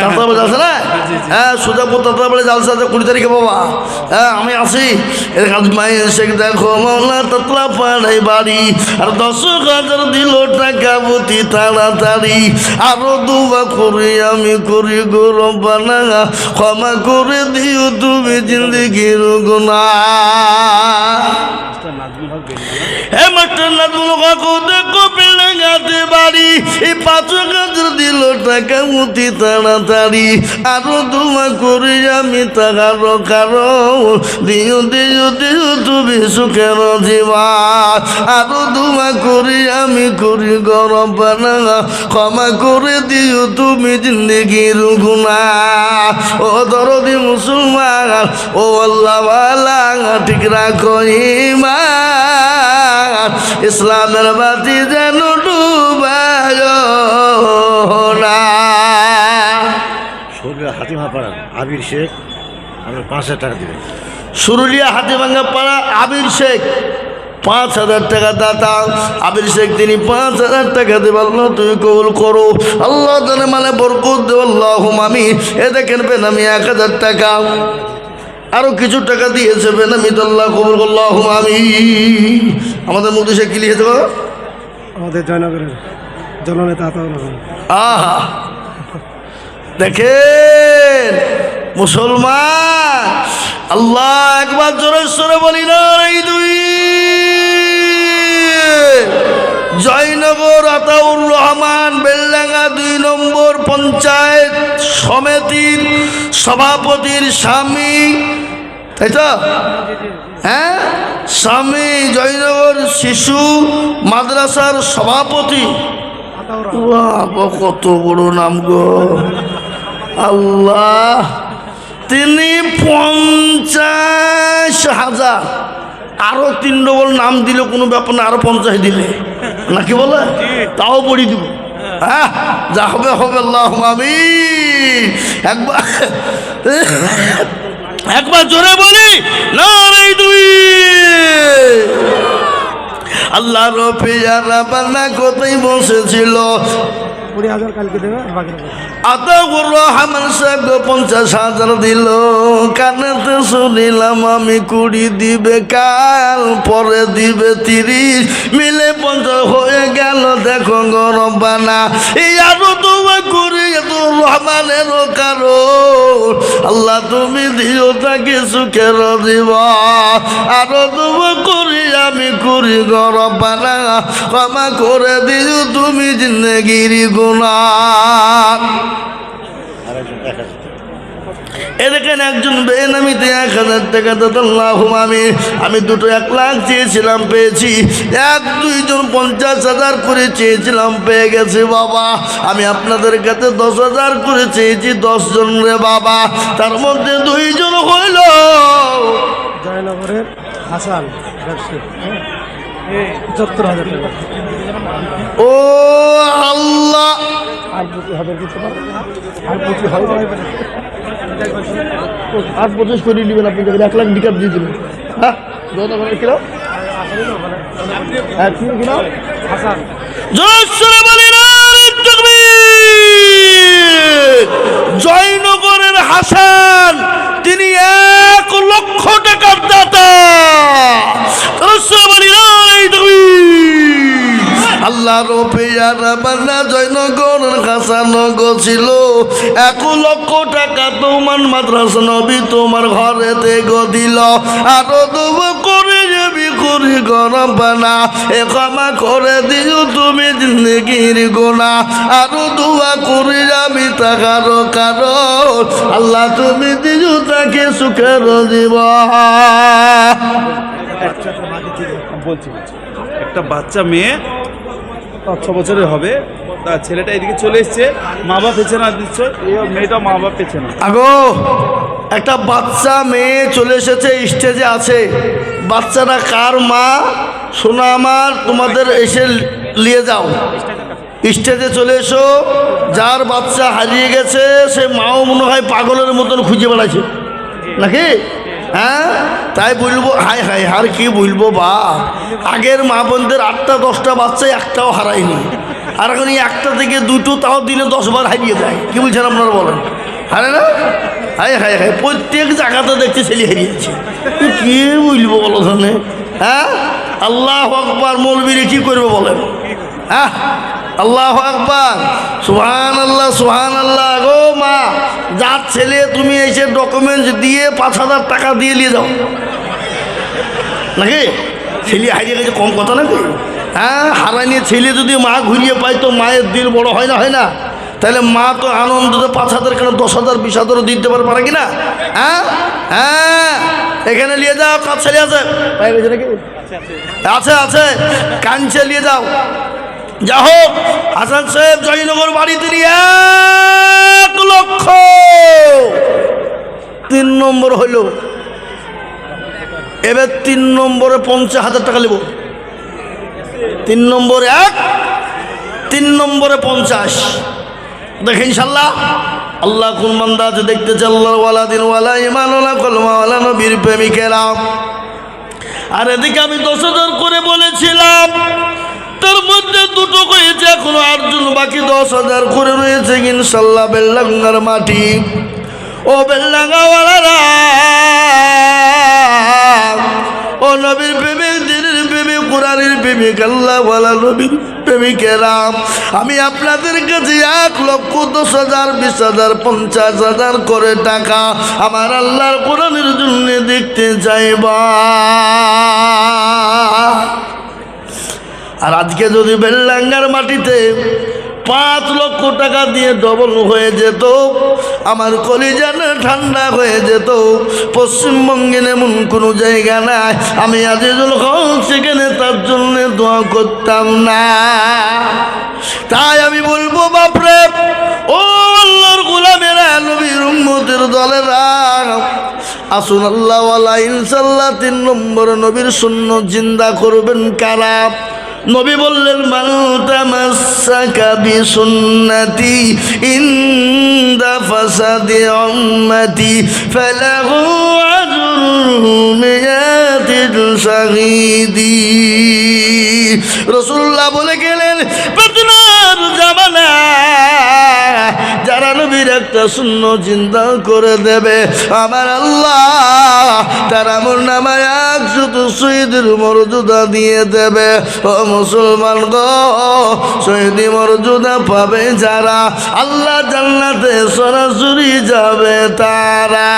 তাতলাপাড়া জালসা না? হ্যাঁ সুজাপুর তাতলাপাড়া জালসা 20 তারিখে বাবা। হ্যাঁ আমি আছি। আজমাইল শেখ দেখো মাওলা তাতলাপাড়ায় বাড়ি আর 10,000 দিল টাকা প্রতি তাড়াতাড়ি। আরো দুয়া করি আমি করি গো রব্বানা ক্ষমা করে দিও তুমি জিন্দেগির গুনাহ। মাস্টার নাজমুল হক দেখো পেলে জায়গাতে বাড়ি, এই 5 হাজার দিল টাকা মুতি তাড়াতাড়ি, আরো দোয়া করি আমি তাহারো কারো, দিও দিও দিও তুমি সুখের জীবন, আরো দোয়া করি আমি করি গরম বানা, ক্ষমা করে দিও তুমি জিন্দগির গুনাহ। ও দরদি মুসলমান, ও আল্লাহ ওয়ালা, ঠিক রাখো ঈমান, ইসলামের বাতি যেন ডুবায় না। শরীরে হাতিমা পাড়ান আবির শেখ, আমরা 5,000 টাকা দিবেন। সুরুলিয়া হাতিভাঙ্গা পাড়া আবির শেখ 5,000 টাকা দাতা। আবির শেখ তিনি 5,000 টাকা দেব। আল্লাহ তুমি কবুল করো, আল্লাহ জানে মানে বরকত দেব, আল্লাহুম্মা আমিন। এ দেখেন বেনামি 1,000 টাকা, আরো কিছু টাকা দিয়েছে বেনামি, তো আল্লাহ কবুল করো, আল্লাহুম্মা আমিন। আমাদের মুক্তি শেখ কি লিখেছে গো? আমাদের জয়নগরের জননেতা আতাউর রহমান। আহা, দেখেন মুসলমান, আল্লাহ একবার জোরে সরে বলি না দুই। জয়নগর আতাউর রহমান বেলডাঙ্গা 2 নম্বর পঞ্চায়েত সমিতির সভাপতির স্বামী, তাই তো? হ্যাঁ, স্বামী জয়নগর শিশু মাদ্রাসার সভাপতি। বাবা, কত বড় নাম গো আল্লাহ। তিনি 50,000, আরো 3 ডবল নাম দিলে কোনো ব্যাপার না, আরো 50 দিলে নাকি বলে তাও পড়ি দিব। হ্যাঁ, যা হবে হবে, আল্লাহুম্মা আমিন। একবার জোরে বলি নারে দুই। আল্লাহ রফিয়ারা বান্না কোথায় বসেছিল, 20,000 কালকে দেবে, বাকি আতাউর রহমান সাহেব 50,000 দিল। কানেতে শুনিলাম আমি 20 দিবে, কাল পরে দিবে 30, মিলে 50 হয়ে গেল। দেখো গরম বানা, এই আরো দোয়া করি রহমানের কারো, আল্লাহ তুমি দিও তাকে সুখের জীবন, আরো দোয়া করি আমি করি গরম বানা, ক্ষমা করে দিও তুমি জিন্দগির গুনাহ। এ দেখেন একজন বেনামিতে 1,000 টাকা দাদা, আল্লাহুম্মা আমিন। আমি দুটো 1 লাখ চেয়েছিলাম, পেয়েছি। 1-2 জন 50,000 করে চেয়েছিলাম, পেয়ে গেছি বাবা। আমি আপনাদের কাছে 10,000 করে চেয়েছি, 10 জন রে বাবা, তার মধ্যে 2 জন হইল জয়নগরের হাসান ব্যবসায়ী, 70,000 টাকা। ও আল্লাহ, আর প্রতি হবে কিছু না, আর প্রতি হবে আর 25 করে নেবেন আপনি, 1 লাখ ডিকাপ দিয়ে দিলেন। হ্যাঁ, কিলো কিলো হাসান জয়নগরের হাসান, তিনি 1 লক্ষ টাকার দাতা। আল্লাহ রফিয়ারা বান্না জয়নগর হাসান ছিল 1 লক্ষ টাকা তোমার মাদ্রাসা নবী তোমার ঘরেতে গো দিল। আরো দোয়া করে যাবি করি গরম বানা, এ ক্ষমা করে দিও তুমি জিন্দগির গুনাহ, আরো দোয়া করে যাবি তাকারো কারো, আল্লাহ তুমি দিও তাকে সুখের জীবন। বলছি একটা বাচ্চা মেয়ে 5-6 বছরের হবে, তার ছেলেটা এদিকে চলে এসছে, মা বাপ পেছে না দিচ্ছে, এই মেয়েটা মা বাপ পেছে না। আগো একটা বাচ্চা মেয়ে চলে এসেছে, স্টেজে আছে। বাচ্চাটা কার মা শোনা আমার, তোমাদের এসে নিয়ে যাও, স্টেজে চলে এসো। যার বাচ্চা হারিয়ে গেছে সে মাও মনে হয় পাগলের মতন খুঁজে বেড়াচ্ছে নাকি? হ্যাঁ, তাই বলবো হায় হায়, আর কি বলবো বা, আগের মা বোনদের 8টা-10টা বাচ্চা একটাও হারায়নি, আর এখন 1টা থেকে 2টো, তাও দিনে 10 বার হারিয়ে যায়। কি বলছেন আপনারা বলেন, হারে না? হায় হায় হায়, প্রত্যেক জায়গাতে দেখছি ছেলে হারিয়েছে। কি বলবো বলো তাহলে? হ্যাঁ, আল্লাহু আকবার, মৌলবীরে কি করবে বলেন? হ্যাঁ, আল্লাহু আকবার, সুবহানাল্লাহ সুবহানাল্লাহ। গো মা, যার ছেলে তুমি এসে ডকুমেন্টস দিয়ে 5,000 টাকা দিয়ে নিয়ে যাও নাকি? ছেলে হারিয়ে গেছে, কম কথা নাকি? হ্যাঁ, হারাইনি ছেলে যদি মা ঘুরিয়ে পায় তো মায়ের দিল বড় হয় না, হয় না? তাহলে মা তো আনন্দতে 5,000 কেন 10,000 20,000 দিতে পারে কিনা? হ্যাঁ হ্যাঁ, এখানে নিয়ে যাও, কাছে নিয়ে আছে নাকি? আছে আছে, কাঞ্চে নিয়ে যাও। যা হোক, হাসান সাহেব জয়নগর বাড়িতে 1 লক্ষ 3 নম্বর হইল। এবার 3 নম্বরে 50,000 টাকা নেব। 3 নম্বরে 1, 3 নম্বরে 50। দেখে ইনশাল্লাহ আল্লাহ কোন বান্দা আছে দেখতেছে। আল্লাহর ওয়ালা দিন ওয়ালা ইমান ওয়ালা কলমা ওয়ালা নবীর প্রেমিকেরা। আর এদিকে আমি 10,000 করে বলেছিলাম, তার মধ্যে 2টো হয়েছে, এখনো 8 জন বাকি 10,000 করে রয়েছে ইনশাল্লাহ। বেল্লাঙ্গার মাটি, ও বেল্লাঙ্গাওয়ালারা, ও নবীর প্রেমিক, দিনের প্রেমিক, কোরআনের প্রেমিক, আল্লাহওয়ালা নবীর প্রেমিকেরা, আমি আপনাদের কাছে 1 লক্ষ 10,000 20,000 50,000 করে টাকা আমার আল্লাহর কোরআনের জন্য দেখতে চাইবা। আর আজকে যদি বেল্লাঙ্গার মাটিতে 5 লক্ষ টাকা দিয়ে ডবল হয়ে যেত, আমার কলিজানা ঠান্ডা হয়ে যেত। পশ্চিমবঙ্গের এমন কোনো জায়গা নাই আমি আজিজুল হক সেখানে তার জন্য দোয়া করতাম না। তাই আমি বলবো, বাপরে, ও আল্লাহর গোলামেরা, নবীর উম্মতের দলেরা, আসুন আল্লাহ ওয়ালা ইনশাল্লাহ 3 নম্বর নবীর সুন্নাত জিন্দা করবেন কারা? নবী বললেন, মান তামাসসাকা বিসুন্নতি ইনদা ফাসাদি উম্মতি ফালাহু আজরু মিয়াতিল শাহীদি। রাসূলুল্লাহ বলে গেলেন, ফিতনার জামানা যারা নবীর একটা সুন্নাত জিন্দা করে দেবে, আমার আল্লাহ তার আমলনামায় 100 শহীদের মর্যাদা দিয়ে দেবে। ও মুসলমান গো, শহীদি মর্যাদা পাবে যারা, আল্লাহ জান্নাতে সরাসরি যাবে তারা।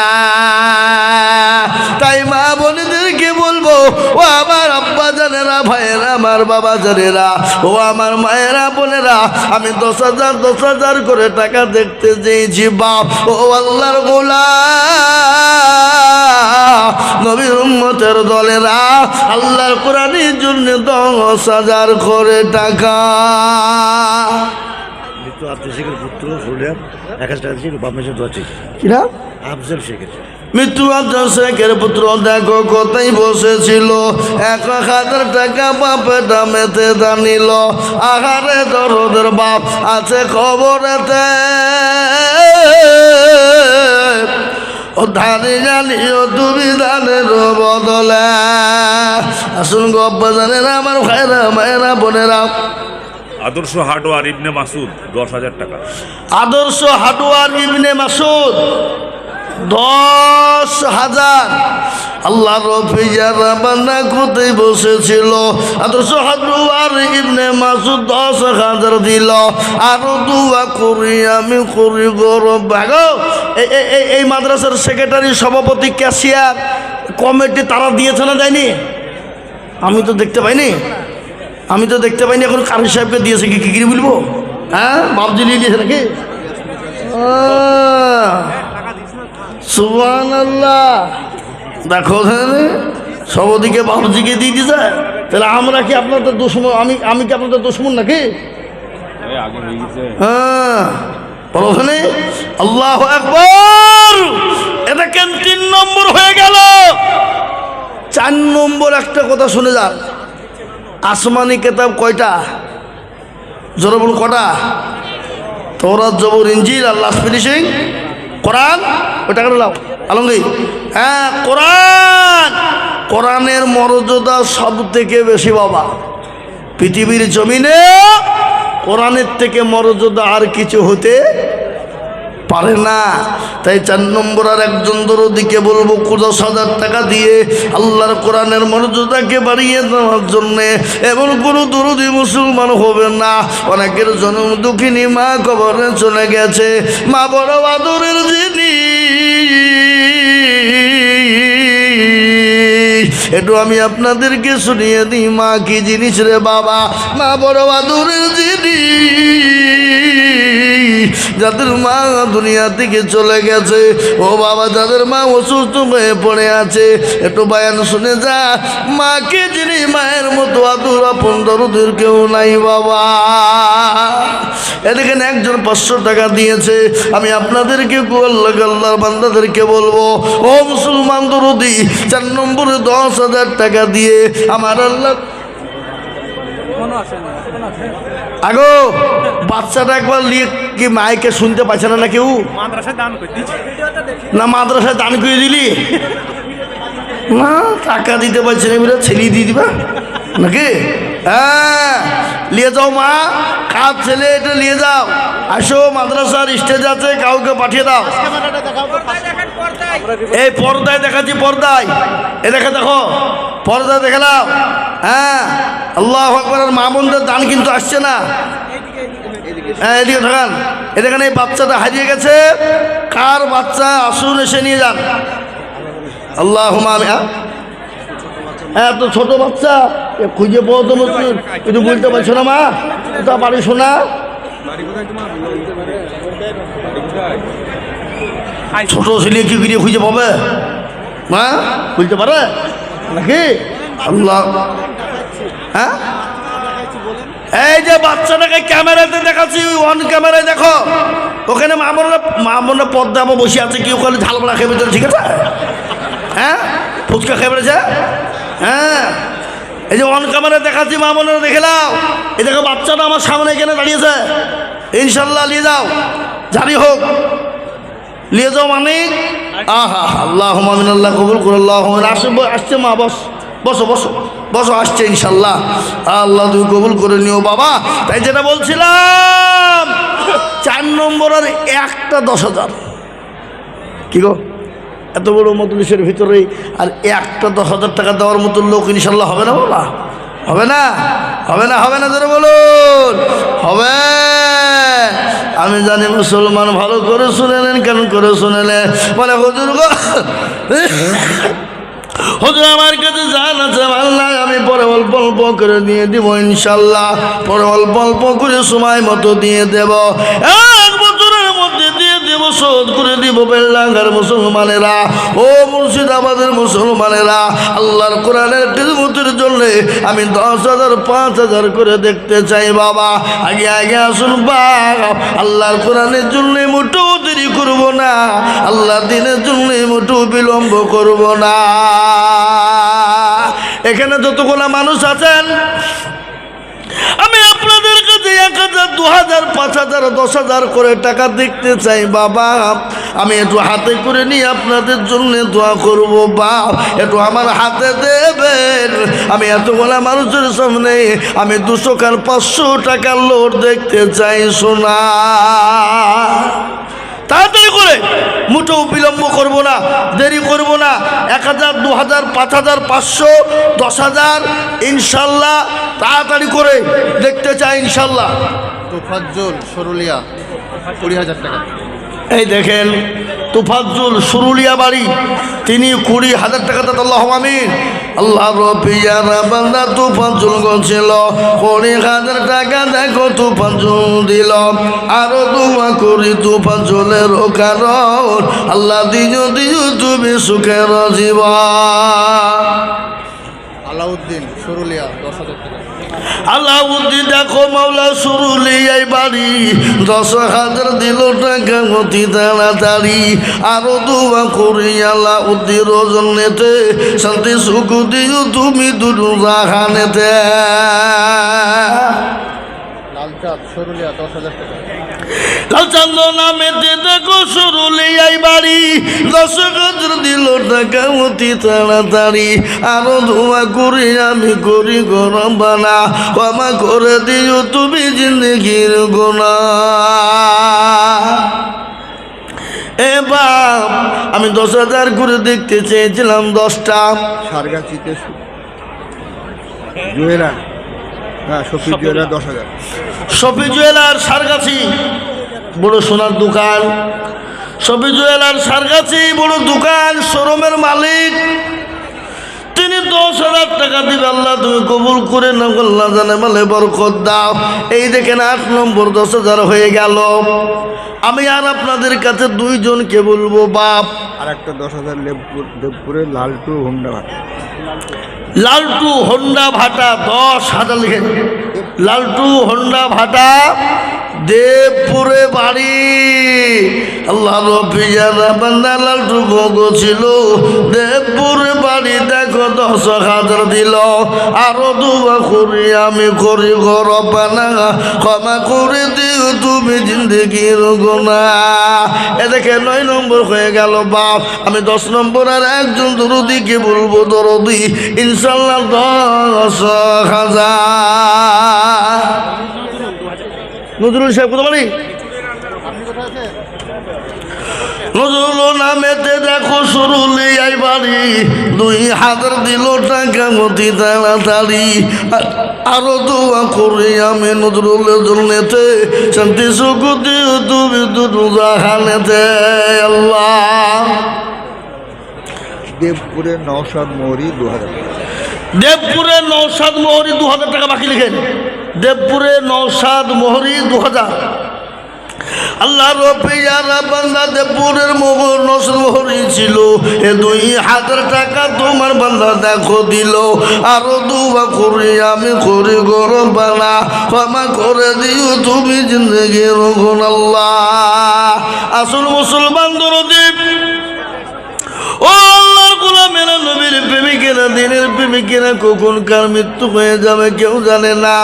তাই মা বোনদেরকে বলবো, ও আমার আব্বা জানেরা, ভাইয়েরা, আমার বাবা জানেরা, ও আমার মায়েরা বোনেরা, আমি 10,000 করে টাকা দেখতে চেয়েছি বাপ। ও আল্লাহর গোলাম, নবীর উম্মতের দলেরা, আল্লাহর কোরআনের জন্য 10,000 করে টাকা। মৃত্যু আব্দুল শেখের পুত্র হলেন 1,000 টাকা ছিল, বাপ মেসে দোয়া চেয়েছে। কিনা আফজল শেখের মৃত্যু আব্দুল শেখের পুত্র দেখো কোথায় বসেছিল, 1,000 টাকা বাপের দামেতে দানিল। আহারে দরদের বাপ আছে খবরেতে, ও ধানি জানিও তুমি দানের বদলে। আসুন গব্বা জানেরা, আমার ভাইরা, মায়েরা, বোনেরা, আদর্শ হার্ডওয়ার ইবনে মাসুদ 10,000 টাকা। আদর্শ হার্ডওয়ার ইবনে মাসুদ 10,000। আল্লাহ রফিজারা বান্দা কোথায় বসেছিল, আদর্শ হার্ডওয়ার ইবনে মাসুদ 10,000 দিল। আরো দোয়া করি আমি করি গরব ভাগো। এই মাদ্রাসার সেক্রেটারি, সভাপতি, ক্যাশিয়ার, কমিটি তারা দিয়েছে না, দেয়নি? আমি তো দেখতে পাইনি, এখন কারি সাহেবকে দিয়েছে। কি বলবো? হ্যাঁ, বাবজি নিয়ে দিয়েছে নাকি? সুবহানাল্লাহ। দেখো, সবদিকে বাবজিকে দিয়ে দিয়েছে। তাহলে আমরা কি আপনাদের দুশমন? আমি কি আপনাদের দুশমন নাকি? হ্যাঁ, ওখানে আল্লাহু আকবার। এটা কেন 3 নম্বর হয়ে গেল? 4 নম্বর একটা কথা শুনে যান। আসমানি কিতাব কয়টা? জোরে বলুন, কটা? তওরাত, জবুর, ইনজিল, আর লাস্ট ফিনিশিং কোরআন। ওই টাকাটা লাও আলমগীর। হ্যাঁ, কোরআনের মর্যাদা সব থেকে বেশি বাবা। পৃথিবীর জমিনে কোরআনের থেকে মর্যাদা আর কিছু হতে পারে না। তাই 4 নম্বর আর একজন দরদিকে বলবো, 10,000 টাকা দিয়ে আল্লাহর কোরআনের মর্যাদাকে বাড়িয়ে দেওয়ার জন্যে। এমন কোনো দরদি মুসলমান হবে না। অনেকের জন্ম দুঃখিনী মা কবরে চলে গেছে, মা বড় আদরের জিনিস। একটু আমি আপনাদেরকে শুনিয়ে দিই মা কি জিনিস রে বাবা। মা বড় আদরের জিনিস। যাদের মা দুনিয়া থেকে চলে গেছে, ও বাবা যাদের মা অসুস্থ হয়ে পড়ে আছে, একটু বয়ান শুনে যা। মাকে যিনি মায়ের মতো আদর আপন দরদের কেউ নাই বাবা। এদিকে একজন 500 টাকা দিয়েছে। আমি আপনাদেরকে আল্লাহর বান্দাদেরকে বলবো, ও মুসলমান দরদি, 4 নম্বরে 10,000 টাকা দিয়ে আমার আল্লাহ আগো বাচ্চাটা একবার নিয়ে কি মাইকে শুনতে পাচ্ছে না কেউ? মাদ্রাসায় দান করে দিচ্ছি। না মাদ্রাসায় দান করে দিলি না, টাকা দিতে পারছে না বলে ছেলে দিয়ে দিবা নাকি? হ্যাঁ নিয়ে যাও মা, কাজ ছেলে এটা নিয়ে যাও। আসো মাদ্রাসার স্টেজ আছে, কাউকে পাঠিয়ে দাও। এই পর্দায় দেখাচ্ছি, পর্দায় এ দেখো পর্দায় দেখালাম। হ্যাঁ আল্লাহু আকবার। মা বোনদের দান কিন্তু আসছে না। হ্যাঁ এদিকে থাকান। এখানে এই বাচ্চাটা হারিয়ে গেছে। কার বাচ্চা আসুন এসে নিয়ে যান। আল্লাহুম্মা আমিন। এত ছোট বাচ্চা খুঁজে পাওয়া তো মুশকিল। একটু বলতে পারছো না মা? তা বাড়ি শোনা ছোট ছেলে কি গিয়ে খুঁজে পাবে মা? বলতে পারে নাকি? আল্লাহ। হ্যাঁ এই যে বাচ্চাটাকে ক্যামেরাতে দেখাচ্ছি, অন ক্যামেরায় দেখো। ওখানে মা বোনরা পর্দা বসে আছে, কি ওখানে ঝালপালা খেয়ে বেরোচ্ছে, ঠিক আছে? হ্যাঁ ফুচকা খেয়ে বেড়েছে। হ্যাঁ এই যে অন ক্যামেরায় দেখাচ্ছি, মা বোনেরা দেখে নাও। এই দেখো বাচ্চাটা আমার সামনে এখানে দাঁড়িয়েছে। ইনশাল্লাহ নিয়ে যাও, জারি হোক, নিয়ে যাও মানিক। আহা আল্লাহুম্মা আমিন। আল্লাহ কবুল করুন। আল্লাহুম্মা আসছে মা, বসো বসো বসো, আসছে ইনশাল্লাহ। আল্লাহ তুমি কবুল করে নিও বাবা। তাই যেটা বলছিলাম, 4 নম্বর আর একটা 10,000। কি গো এত বড় মজলিসের ভিতরে আর একটা 10,000 টাকা দেওয়ার মতো লোক ইনশাল্লাহ হবে না বাবা? হবে না? হবে না? হবে না ধরে বলুন হবে। আমি জানি মুসলমান ভালো করে শুনে নেন। কেন করে শুনে নেন? বলে হুজুর গো, হুজুর আমার কাছে জান আছে আল্লাহ, আমি পরে অল্প অল্প করে দিয়ে দিব ইনশাল্লাহ। পরে অল্প অল্প করে সময় মতো দিয়ে দেব। 1 বছরের মধ্যে দিয়ে দেব, শোধ করে দিব। বেল্লাঙ্গার মুসলমানেরা, ও মুর্শিদাবাদের মুসলমানেরা, আল্লাহর কোরআনের খিদমতের জন্য আমি 10,000 5,000 করে দেখতে চাই বাবা। আগে আগে আসুন বাবা। আল্লাহর কোরআনের জন্য মোটেও দেরি করব না, আল্লাহ দিনের জন্য মোটেও বিলম্ব করব না। এখানে যতগুলো মানুষ আছেন, আমি আপনাদের কাছে 1,000 2,000 5,000 10,000 করে টাকা দেখতে চাই বাবা। আমি একটু হাতে করে নিয়ে আপনাদের জন্য দোয়া করবো বাপ। একটু আমার হাতে দেবেন। আমি এতগুলা মানুষের সামনে আমি 200 আর 500 টাকার লোড দেখতে চাই সোনা। তাড়াতাড়ি করে, মোটেও বিলম্ব করব না, দেরি করব না। 1,000 2,000 5,000 500 10,000 ইনশাল্লাহ তাড়াতাড়ি করে দেখতে চাই ইনশাল্লাহ। তোফাজ্জল সরুলিয়া 20,000 টাকা। এই দেখেন তোফাজ্জল সরুলিয়া বাড়ি, তিনি 20,000 টাকা দাদা। আল্লাহুম্মা আমিন। আল্লাহ রবিয়ারা বান্দা তোফাজ্জল গছিল 20,000 টাকা। দেখো তোফাজ্জল দিল, আরো দোয়া করি তোফাজ্জলের কারণ আল্লাহ দিও দিও তুমি সুখের জীবন। আলাউদ্দিন সরুলিয়া 10,000 টাকা। আলাউদ্দিন দেখো মাওলা সরুলিয়ায় বাড়ি, 10,000 দিল টাকা অতি তাড়াতাড়ি। আরো দোয়া করি আলাউদ্দিন রজনেতে শান্তি সুখ দিও তুমি দুটো জাহানেতে। লালচাঁদ সরুলিয়া 10,000 টাকা। লালচাঁদ নামেতে দেখো সরুলিয়ায় বাড়ি, 10,000 দিল টাকা অতি তাড়াতাড়ি। আরো দোয়া করি আমি করি গরম বানা, ক্ষমা করে দিও তুমি জিন্দগির গুনাহ। এ বাপ, আমি 10,000 করে দেখতে চেয়েছিলাম 10টা। সারগাছিতে জুয়েলা, হ্যাঁ শফি জুয়েলা 10,000। শফি জুয়েলার সারগাছি বড় সোনার দোকান। শফি জুয়েলার সারগাছি বড় দোকান, শোরুমের মালিক। তিনি 10,000 টাকা দিবে, আল্লাহ তুমি কবুল করে নাও, আল্লাহ জানে মালে বরকত দাও। এই দেখেন 8 নম্বর 10,000 হয়ে গেল। আমি আর আপনাদের কাছে দুইজনকে বলবো বাপ, আর একটা 10,000 দেবপুরে লালটু হোন্ডা ভাটা। লালটু হোন্ডা ভাটা 10,000 লিখেন। লালটু হোন্ডা ভাটা, দেবপুরে বাড়ি। আল্লাহ রফিজানা বান্দা লালটু ভোগ ছিল, দেবপুরে বাড়ি দেখো 10,000 দিল। আরো দুয়া করি আমি করি ঘর বানা, ক্ষমা করে দিও তুমি জিন্দগির গুনাহ। এ দেখে 9 নম্বর হয়ে গেল বাপ। আমি 10 নম্বর আর একজন দরদিকে বলবো, দরদি ইনশাল্লাহ 10,000। নজরুল সাহেব কোথা বাড়ি? নজরুল নামেতে দেখো সরুলিয়াই বাড়ি, 2,000 দিল টাকা মতি তাড়াতাড়ি। আরো দোয়া করি আমি নজরুলের জন্যতে, শান্তি সুখ দিও তুমি দুজাহানেতে আল্লাহ। দেবপুরে নওশাদ মোহরি 2,000 টাকা। দেবপুরে নওশাদ মোহরি 2,000 টাকা বাকি লিখেন। দেবপুরে নওশাদ মোহরি 2,000। আল্লাহ রফিয়ারা বান্দা দেবপুরের নওশাদ মোহরি ছিল, এ 2,000 টাকা তোমার বান্দা দেখো দিল। আরো দুয়া করি আমি করি গরম বানা, ক্ষমা করে দিও তুমি জিন্দগির গুণ আল্লাহ। আসল মুসলমান দরদীপ, ও আল্লাহর গোলামেরা, নবীর প্রেমিকেরা, দিনের প্রেমিকেরা, কখন কার মৃত্যু হয়ে যাবে কেউ জানে না।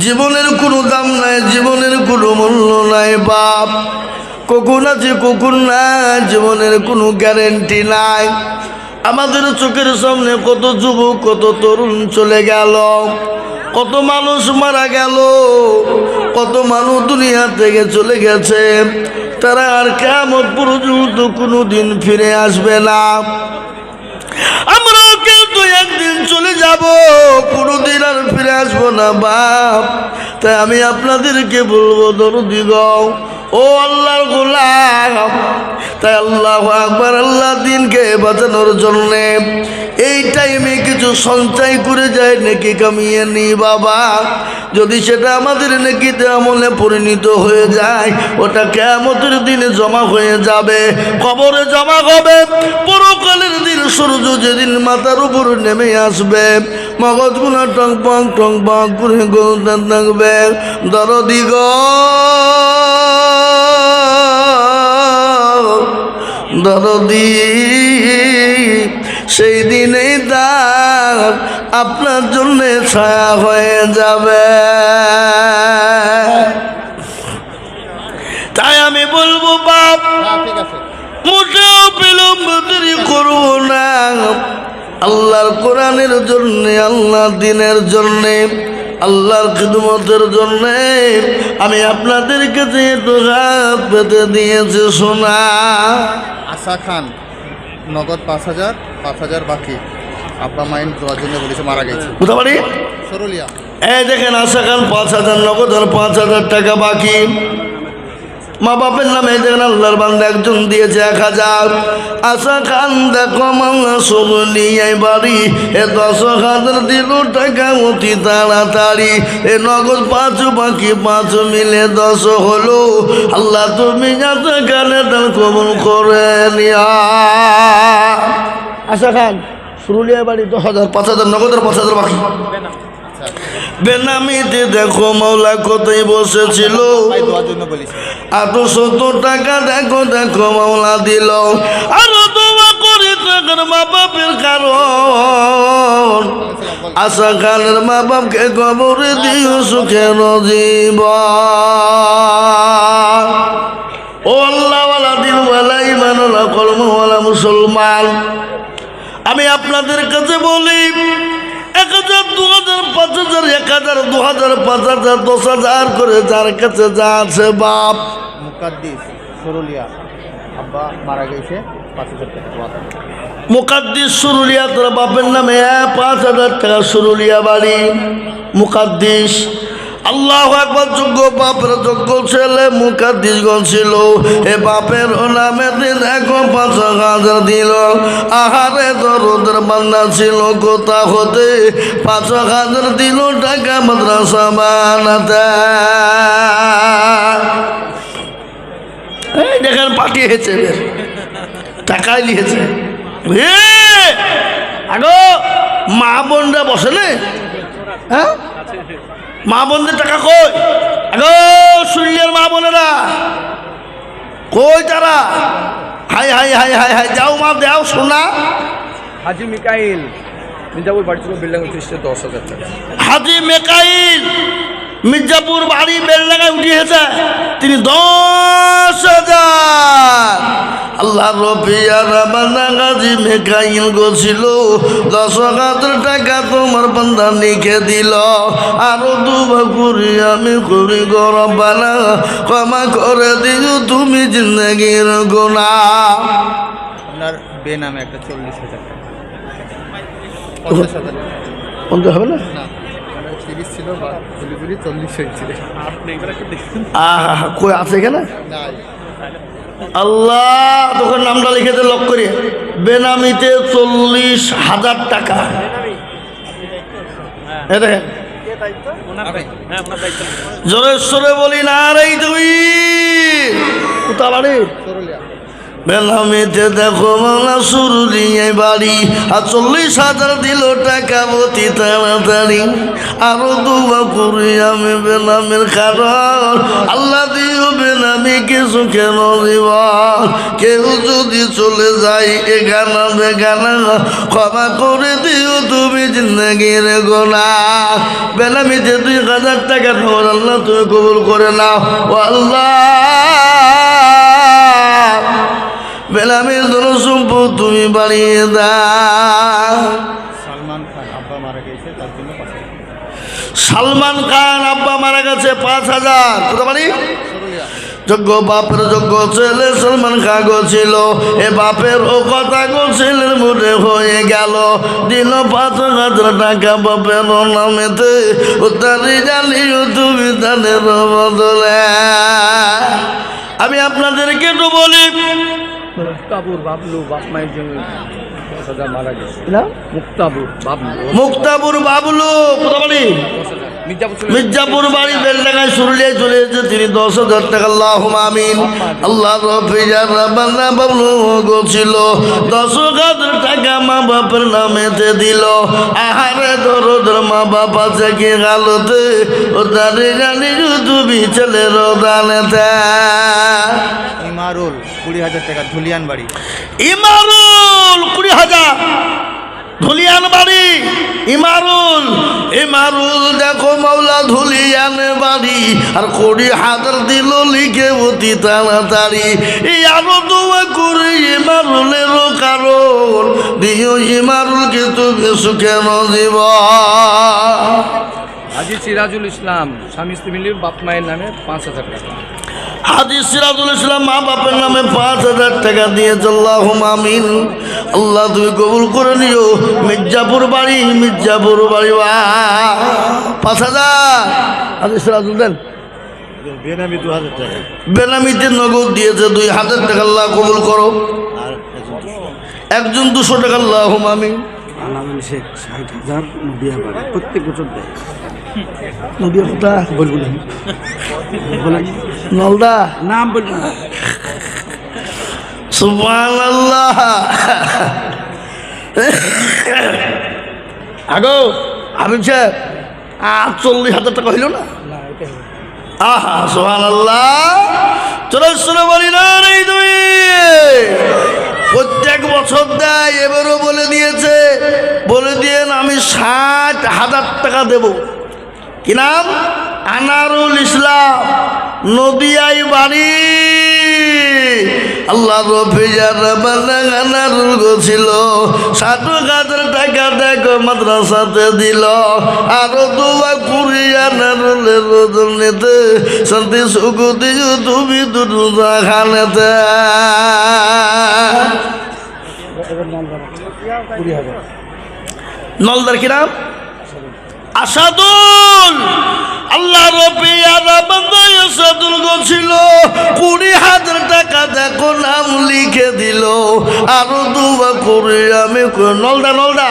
জীবনের কোনো দাম নাই, জীবনের কোনো মূল্য নাই বাপ। কখন আছে কখন নাই, জীবনের কোনো গ্যারেন্টি নাই। আমাদের চোখের সামনে কত যুবক, কত তরুণ চলে গেল, কত মানুষ মারা গেল, কত মানুষ দুনিয়া থেকে চলে গেছে। তারা আর কিয়ামত পর্যন্ত কোনো দিন ফিরে আসবে না। আমরাও কিন্তু একদিন চলে যাব, কোনোদিন আর ফিরে আসবো না বাপ। তাই আমি আপনাদেরকে বলবো, দরদি গো, ও আল্লাহর গোলাম, তাই আল্লাহু আকবার, আল্লাহ দিনকে বাঁচানোর জন্যে এই টাইমে কিছু সঞ্চয় করে যায়, নেকি কামিয়ে নি বাবা। যদি সেটা আমাদের নেকিতে আমলে পরিণত হয়ে যায়, ওটা কিয়ামতের দিনে জমা হয়ে যাবে, কবরে জমা হবে। পরকালের দিন সূর্য যেদিন মাথার উপর নেমে আসবে, মগজগুলো টং পং করে গলতে থাকবে। দরদি গো, দরদি, সেই দিনেই তার আপনার জন্যে ছায়া হয়ে যাবে। তাই আমি বলবো বাপ, মোটেও বিলম্ব দেরি করবো না। আল্লাহর কোরআনের জন্যে, আল্লাহর দিনের জন্যে, আল্লাহর খিদমতের জন্যে আমি আপনাদেরকে একটু হাত পেতে দিয়েছি শোনা। আশা খান নগদ 5,000, 5,000 বাকি। আব্বা মাইন দেওয়ার জন্য বলেছে, মারা গেছে। কোথা বাড়ি? সরুলিয়া। এই দেখেন, আশা খান 5,000 নগদ আর 5,000 টাকা বাকি। মা বাপের নামে দেখেন আল্লাহর বান্দা একজন দিয়েছে 1,000। আশা খান দেখো মাল্লা সরুলিয়ায় বাড়ি, এ 10,000 দিল টাকা অতি তাড়াতাড়ি। এ নগদ 5 বাকি, 5 মিলে 10 হলো। আল্লাহ তুমি আশা খানের দান কবুল করে নিয়া। আশা খান সরুলিয়ায় বাড়ি 10,000, 5,000 নগদ আর 5,000 বাকি। বেনামিতে দেখো মাওলা কোথায় বসেছিল, দেওয়ার জন্য বলেছে। 800 টাকা দেখো দেখো মাওলা দিল। আরো দোয়া করে টাকার মা বাপের কারণ, আশা খানের মা বাপকে কবরে দিও সুখের জীবন। ও আল্লাহওয়ালা, দিলওয়ালা, ইমানওয়ালা, কলমওয়ালা মুসলমান, আমি আপনাদের কাছে বলি, 1,000, 2,000, 5,000, 1,000, 2,000, 5,000, 10,000 করে যার কাছে যা আছে বাপ। মুকাদ্দিস সরুলিয়া, আব্বা মারা গেছে, 5,000 টাকা। মুকাদ্দিস সরুলিয়া, তোর বাপের নামে 5,000 টাকা, সরুলিয়া বাড়ি মুকাদ্দিস। আল্লাহু আকবার। যোগ্য বাপের যোগ্য ছেলে মুকাদ্দিসগণ ছিল, এ বাপের নামে দেখো 5,000 দিল। আহারে দরদের বান্দা ছিল, কোথা হতে 5,000 দিল টাকা মাদ্রাসা বানাতে। এই দেখেন পাঠিয়েছে, টাকাই নিয়েছে। আগো মা বোনরা বসে না, হ্যাঁ মা বোনদের টাকা কই? আগো শূন্যের মা বোনেরা কই তারা? High hi hi hi high, যাও মা দাও শোনা। হাজি মিকাইল মির্জাপুর বাড়ি ছিল বিল্ডিং 10,000 টাকা। হাজি মেকাইল মির্জাপুর বাড়ি বেলডাঙ্গায় উঠিয়েছে, তিনি 10,000। আল্লাহ রবিয়ার বান্দা গাজী মেকাইল গছিল, 10,000 টাকা তোমার বান্দা লিখে দিল। আরো দুবা করি আমি করি গরবানা, ক্ষমা করে দিও তুমি জিন্দগির গুনাহ। আপনার বেনামে একটা 40,000 টাকা, 50,000 বলতে হবে না? না 30 ছিল বা 40 হয়েছিল। আহা কই আছে এখানে? না আল্লাহ তোকে নামটা লিখেতে লক করে। বেনামিতে 40,000 টাকা। এ দেখেন জোরে সরে বলি না রে তুই কোথা বাড়ি? বেনামিতে দেখো মামলা শুরু দিয়ে বাড়ি, আর 40,000 দিল টাকা অতি তাড়াতাড়ি। আরো দুবা করি আমি বেনামের কারণ, আল্লাহ দিও বেনামি কিছু কেন দিব। কেউ যদি চলে যায় এখানা বেগানা, ক্ষমা করে দিও তুমি জিন্দগির গুনাহ। বেনামিতে 2,000 টাকা তোমার আল্লাহ তুমি কবুল করে নাও। ও আল্লাহ বেনামির ধন সম্পদ তুমি বাড়িয়ে দাও। সালমান খান আব্বা মারা গেছে তার জন্য 5,000। সালমান খান আব্বা মারা গেছে 5,000। কোথা বাড়ি? যোগ্য বাপের যোগ্য ছেলে সালমান খান ছিল, এ বাপের ও কথা গো ছেলের মুঠে হয়ে গেল। দিল 5,000 টাকা বাপের নামেতে, ও তারি জানিও তুমি তাদের বদলে। আমি আপনাদেরকে তো বলি মুক্তাবুর বাবলু বাপ মায়ের জন্য 10,000 মারা গেছে। না মুক্তাবুর বাবলু মুক্তাবুর বাবলু কোথা বাড়ি? মির্জাপুর বাড়ি বেলডাঙ্গায় সুরলিয়ায় চলে এসেছে, তিনি 10,000 টাকা। আল্লাহুম্মা আমিন। আল্লাহ রফিজার বান্দা বাবলু গছিল, 10,000 টাকা মা বাপের নামেতে দিল। আহারে দরদের মা বাপ আছে কি গালতে, ও তারে জানি তুমি ছেলের দানেতে। ইমারুল 20,000 টাকা ধুলিয়ান বাড়ি। ইমারুল 20,000 ধুলিয়ান বাড়ি। ইমারুল দেখো মাওলা ধুলিয়ান বাড়ি, আর 20,000 দিল লিখে অতি তাড়াতাড়ি। এই আরো দোয়া করে ইমারুলেরও কারণ, দিও ইমারুলকে তুমি সুখে দিব। হাজি সিরাজুল ইসলাম স্বামী স্ত্রী মিলিয়ে বাপ মায়ের নামে 5,000 টাকা। হাজি সিরাজুল ইসলাম মা বাপের নামে 5,000 টাকা দিয়েছে। আল্লাহুম্মা আমিন। আল্লাহ তুমি কবুল করে নিও। মির্জাপুর বাড়ি 5,000। হাজি সিরাজুল দেন। বেনামি 2,000 টাকা, বেনামিতে নগদ দিয়েছে 2,000 টাকা। আল্লাহ কবুল করো। আর একজন 200 টাকা। আল্লাহুম্মা আমিন। আলামিন শেখ 60,000 নদিয়া বাড়ি, প্রত্যেক বছর দেয়। নদিয়া কোথা বলবো না, নলদা নাম বলবো না। সুবহানাল্লাহ। আগো আমি 40,000 টাকা হইল না? আহা সুবহানাল্লাহ। চলো বলি না রে তুই প্রত্যেক বছর দেয়, এবারও বলে দিয়েছে। বলে দিয়েন আমি 60,000 টাকা দেব। কি নাম? আনারুল ইসলাম, নদিয়াই বাড়ি। আল্লাহ রফিজার বান্দা আনারুল গছিল, 60,000 টাকা দেখো মাদ্রাসাতে দিল। আরো দোয়া করি আনারুলের জন্যতে, শান্তি সুখ দিও তুমি দুটো জাহানেতে। নলদার কি নাম? আসাদুল আল্লাহ রবিয়ারা বান্দায় সাদুল ছিল 20,000 টাকা দেখো নাম লিখে দিল। আরো দুবা করে আমি নলদা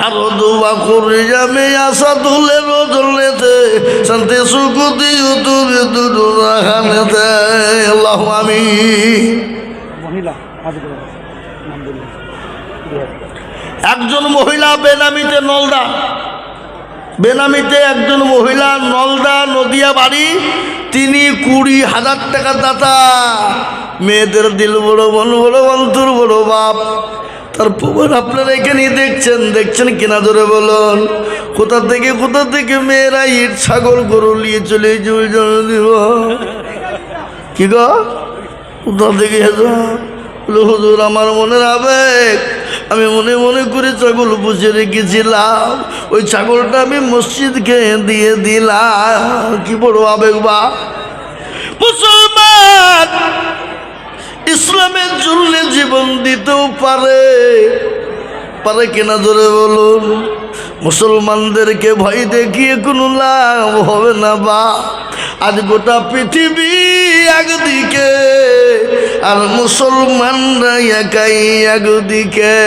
আরো দুবা করে আমি আসাদুলের রজলেতে শান্তি সুখ দিও তুমি দুটো রাখানেতে। আল্লাহু আমিন। মহিলা হাজির নাম বললেন একজন মহিলা বেনামিতে নলদা, বেনামিতে একজন মহিলা নলদা নদিয়া বাড়ি, তিনি 20,000 টাকা দাতা। মেয়েদের দিল বড়, মন বড়, অন্তর বড় বাপ। তারপর আপনারা এখানে দেখছেন কিনা ধরে বলুন। কোথা থেকে মেয়েরা ইট ছাগল গরু নিয়ে চলে দিব কি গো, কোথা থেকে হুজুর আমার মনের আবেগ, আমি মনে মনে করে ছাগল পুষে রেখেছিলাম, ওই ছাগলটা আমি মসজিদকে দিয়ে দিলাম। কি বড় আবেগ বা মুসলমান ইসলামের জন্য জীবন দিতেও পারে কিনা ধরে বলুন। মুসলমানদেরকে ভয় দেখিয়ে কোনো লাভ হবে না বা। আজ গোটা পৃথিবী একদিকে আর মুসলমানরা একাই একদিকে।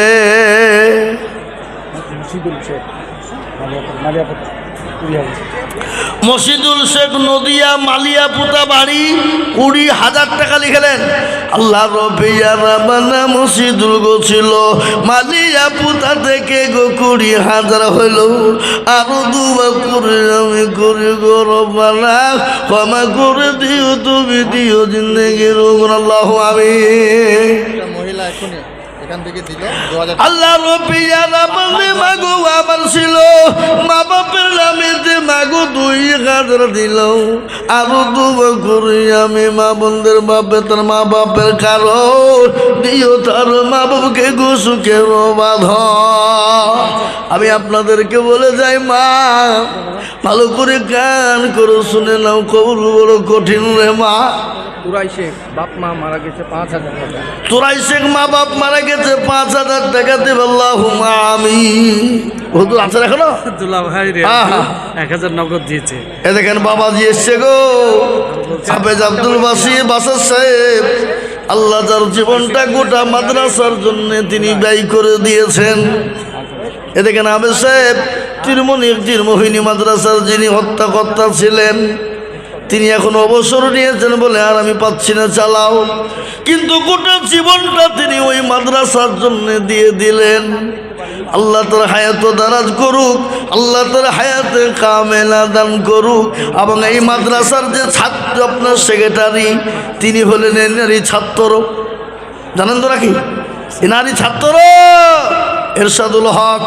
মসজিদুল শেখ নদিয়া মালিয়াপুতা বাড়ি 20,000 টাকা লিখলেন। আল্লাহ রবিয়ারা বানা মসজিদুল ছিল মালিয়াপুতা থেকে 20,000 হইল। আরো দুবা করে আমি করি গরবানা, ক্ষমা করে দিও তুমি দিও জিন্দেগির। আল্লাহু আমিন। মহিলা এখনই এখান থেকে দিল 2000 আল্লাহ রবিয়ারা বললে মাগো আবার ছিল মা বাপের নামেতে মাগো 2,000 দিল। আরো দুবা করে আমি মা বোনদের বাপে তার মা বাপের কারণ দিও, তার মা বাপকে সুখের বাঁধ। আমি আপনাদেরকে বলে যাই মা, ভালো করে গান করে শুনে নাও, কবর বড় কঠিন রে মা। তুরাই শেখ বাপ মা মারা গেছে 5,000 টাকা। তোরাই শেখ মা বাপ মারা গেছে 5,000 টাকা দেব। আল্লাহুম্মা আমিন। হুজুর আছে এখনো? দুলা ভাই রে আহা। 1000 নগদ দিয়েছে। এ দেখেন বাবাজি এসছে গো, হাফেজ আব্দুল বাসার সাহেব। আল্লাহ যার জীবনটা গোটা মাদ্রাসার জন্য তিনি ব্যয় করে দিয়েছেন। এ দেখেন হাফেজ সাহেব তীরমোহিনী মাদ্রাসার যিনি হত্যাকর্তা ছিলেন, তিনি এখন অবসর নিয়েছেন বলে আর আমি পাচ্ছি না চালাও, কিন্তু গোটা জীবনটা তিনি ওই মাদ্রাসার জন্য দিয়ে দিলেন। আল্লাহ তার হায়াত দারাজ করুক, আল্লাহ তার হায়াতে কামেলা দান করুক। এবং এই মাদ্রাসার যে ছাত্র আপনার সেক্রেটারি, তিনি হলেন নারী ছাত্র, জানেন তো নাকি? নারী ছাত্র এরশাদুল হক,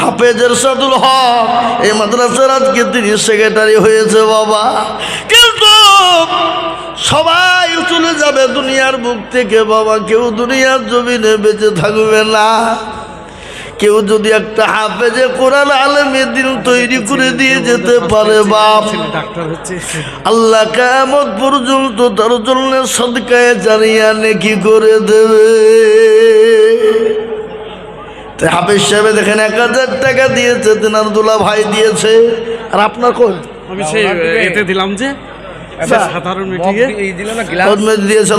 হাফেজ এরশাদুল হক, এই মাদ্রাসার আজকে তিনি সেক্রেটারি হয়েছে বাবা। কিন্তু সবাই চলে যাবে দুনিয়ার বুক থেকে বাবা, কেউ দুনিয়ার জমিনে বেঁচে থাকবে না। কেউ যদি একটা হাফেজে কোরআন আলেমে দিন তৈরি করে দিয়ে যেতে পারে বাপ, ডাক্তার হচ্ছে আল্লাহ কিয়ামত পর্যন্ত তার জন্য সদকায়ে জারিয়া নেকি করে দেবে। হাফেজ সাহেব দেখেন 1,000 টাকা দিয়েছে, তেনার দুলা ভাই দিয়েছে। আর আপনার কোন? আমি সেই এতে দিলাম যে সাধারণ মিটিংয়ে দিয়েছে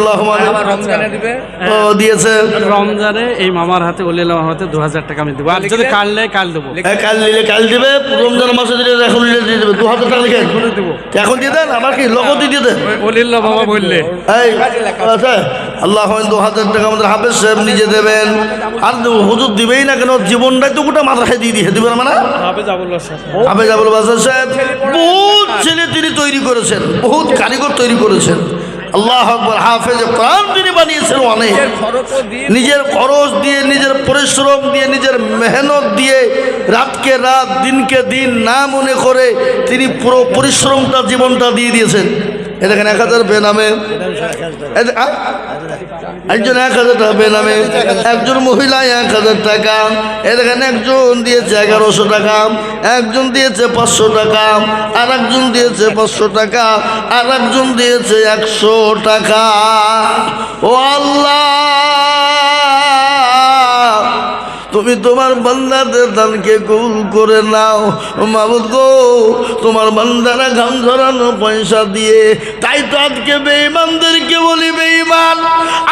দিয়েছে রমজানে এই মামার হাতে ওলিল হাতে 2000 টাকা আমি দেবো। আর যদি কাল নেই কাল দেবো। কাল নিলে কাল দিবে, রমজান মাসে দিলে এখন নিলে দিয়ে দেবে। 2000 টাকা লিখে দেবো এখন দিয়ে দেন, আমার কি লগতি দিয়ে দেন। ওলিল্লা বাবা বললে এই আচ্ছা, আল্লাহ 2000 টাকা আমাদের হাফেজ সাহেব নিজে দেবেন। আর হুজুর দিবেই না কেন, জীবনটাই তো গোটা মাথায় দিয়ে দিবেন মানে। হাফেজ আবুল বাসার সাহেব বহুত ছেলে তিনি তৈরি করেছেন, বহুত কারিগর তৈরি করেছেন। আল্লাহ আকবার। হাফেজ কোরআন তিনি বানিয়েছেন অনেক, নিজের খরচ দিয়ে, নিজের পরিশ্রম দিয়ে, নিজের মেহনত দিয়ে, রাতকে রাত দিনকে দিন না মনে করে তিনি পুরো পরিশ্রমটা জীবনটা দিয়ে দিয়েছেন। এ দেখেন 1000 বেনামে, একজন 1000 টাকা বেনামে, একজন মহিলা 1000 টাকা। এ দেখেন একজন দিয়েছে 1100 টাকা, একজন দিয়েছে 500 টাকা, আর একজন দিয়েছে 500 টাকা, আর একজন দিয়েছে 100 টাকা। ও আল্লাহ, তো তুমি তোমার বান্দাদের দানকে কবুল করে নাও। মাবুদ গো, তোমার বান্দারা ঘাম ঝরানো পয়সা দিয়ে, তাই তো আজকে বেঈমানদেরকে বলি, বেঈমান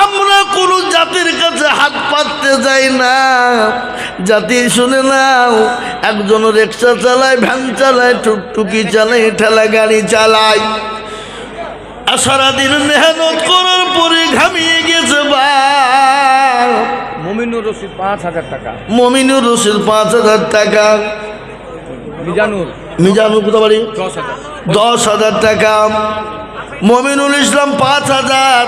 আমরা কোনো জাতির কাছে হাত পাততে যাই না। জাতি শুনে নাও, একজন রিক্সা চালায়, ভ্যান চালায়, টুকটুকি চালায়, ঠেলা গাড়ি চালায়, সারাদিন মেহনত করার পরে ঘামিয়ে গেছে। মমিনুর রশিদ 5,000 টাকা, মমিনুর রশিদ 5,000 টাকা, মিজানুর কোথা বাড়ি 10,000 টাকা, মমিনুল ইসলাম 5,000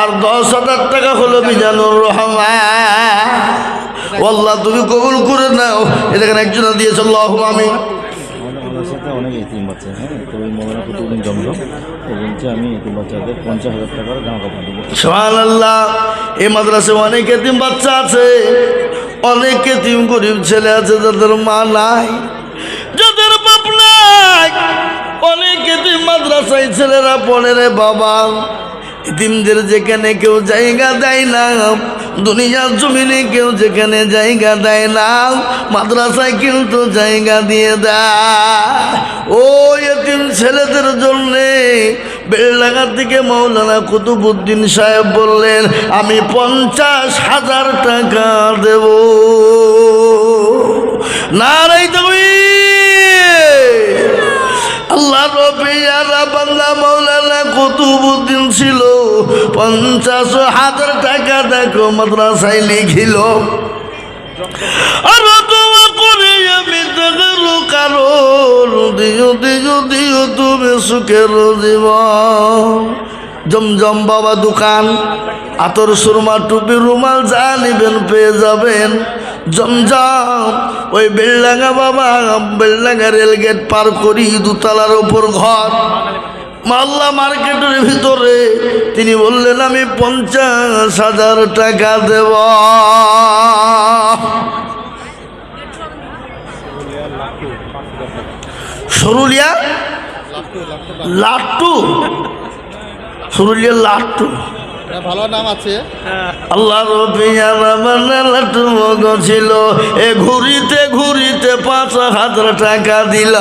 আর 10,000 টাকা হলো মিজানুর রহমান। আল্লাহ তুমি কবুল করে নাও। এখানে একজন দিয়েছে, আল্লাহুম্মা আমিন। আমার সাথে অনেক এতিম বাচ্চা, হ্যাঁ, তো ওই মৌলানা কুতুবুদ্দিন জমজম ও বলছে আমি এতিম বাচ্চাদের 50,000 টাকার জামা কাপড় দেবো। সুবহানাল্লাহ। এই মাদ্রাসায় অনেক এতিম বাচ্চা আছে, অনেক এতিম গরিব ছেলে আছে যাদের মা নাই, যাদের বাপ নাই। অনেক এতিম মাদ্রাসায় ছেলেরা পড়ে রে বাবা। এতিমদের যেখানে কেউ জায়গা দেয় না, দুনিয়ার জমিনে কেউ যেখানে জায়গা দেয় না, মাদ্রাসায় কিন্তু জায়গা দিয়ে দেয়। ও এতিম ছেলেদের জন্যে বেলডাঙ্গা থেকে মৌলানা কুতুবুদ্দিন সাহেব বললেন, আমি 50,000 টাকা দেব। নারাই তাকবীর। আল্লাহ রবিয়ারা বান্দা মৌলানা কুতুবুদ্দিন ছিল, 50,000 টাকা দেখো মাদ্রাসায় লিখিল। আর তোমা করে আমি দেখের কারণ দিও দিও দিও তুমি সুখের জীবন। জমজম বাবা দোকান, আতর সুরমা টুপি রুমাল যা নিবেন পেয়ে যাবেন। জমজম ওই বেলডাঙ্গা বাবা, বেলডাঙ্গা রেলগেট পার করি, দুতলার ওপর ঘর, মাল্লা মার্কেটের ভিতরে। তিনি বললেন আমি 50,000 টাকা দেব। সরুলিয়া লাট্টু, সরুলিয়া লাট্টু, ভালো নাম আছে। আল্লাহ লাট্টু মগ ছিল। এ ঘুরিতে ঘুরিতে 5,000 টাকা দিল।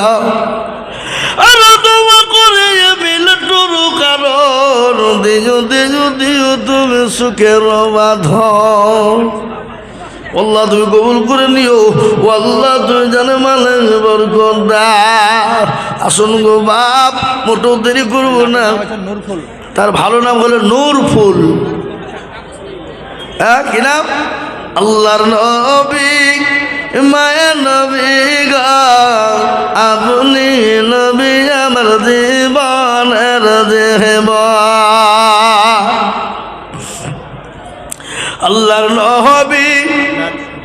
আর তোমা করে আমি লাট্টুর কারণ দিও দিও দিও তুমি সুখের বাঁধন। আল্লাহ তুমি কবুল করে নিও। আল্লাহ তুমি জানে মানে বরকত দাও। আসুন গো বাপ, মোটো দেরি করবো না। নূরফুল, তার ভালো নাম হলো নূরফুল। হ্যাঁ, কি নাম? আল্লাহর নবী, মায়া নবী গো, আপনি নবী আমার জীবনের জীবন। আল্লাহর নবী।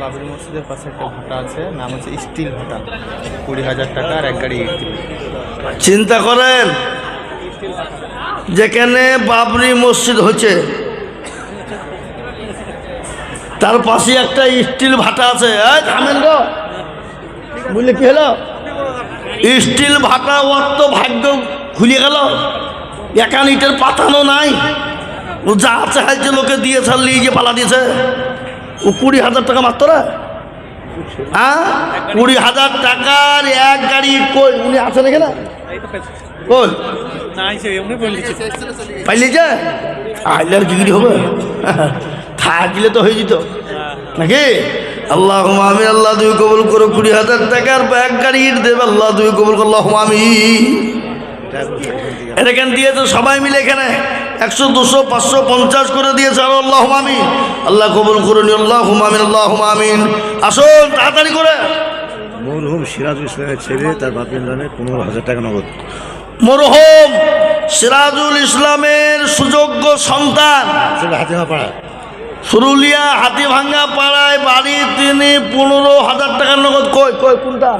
বাবরি মসজিদের পাশে একটা ভাটা আছে, নাম হচ্ছে স্টিল ভাটা, 20,000 টাকা আর এক গাড়ি ইট দিবে। চিন্তা করেন, যেখানে বাবরি মসজিদ হচ্ছে তার পাশে একটা স্টিল ভাটা আছে। থামেন গো, বুঝলে কি হলো? স্টিল ভাটা, ওর তো ভাগ্য খুলে গেল। একান ইটের পাতানো নাই, ও যা চাইছে লোকে দিয়ে ছাড়লি যে পালা দিয়েছে। ও 20,000 টাকা মাত্র না, হ্যাঁ, 20,000 টাকার এক গাড়ি ইট। কই উনি আছেন এখানে? কই পাইলে যে আইলে আর বিক্রি হবে? থাকলে তো হয়ে যেত নাকি? আল্লাহুম্মা আমিন। আল্লাহ তুমি কবুল করো। 20,000 টাকার এক গাড়ি ইট দেবে। আল্লাহ তুমি কবুল করো। আল্লাহুম্মা আমিন। এখানে দিয়েছে সবাই মিলে, এখানে 100, 200, 500, 50 করে দিয়েছে। আর আল্লাহুম্মা আমিন। আল্লাহ কবুল করুন। আল্লাহুম্মা আমিন, আল্লাহুম্মা আমিন। আসুন তাড়াতাড়ি করে। মরহুম সিরাজুল ইসলামের ছেলে, তার বাপের নামে 15,000 টাকা নগদ। মরহুম সিরাজুল ইসলামের সুযোগ্য সন্তান, হাতিমা পাড়া, সুরুলিয়া হাতিভাঙ্গা পাড়ায় বাড়ি, তিনি 15,000 টাকার নগদ। কই কই কোনটা?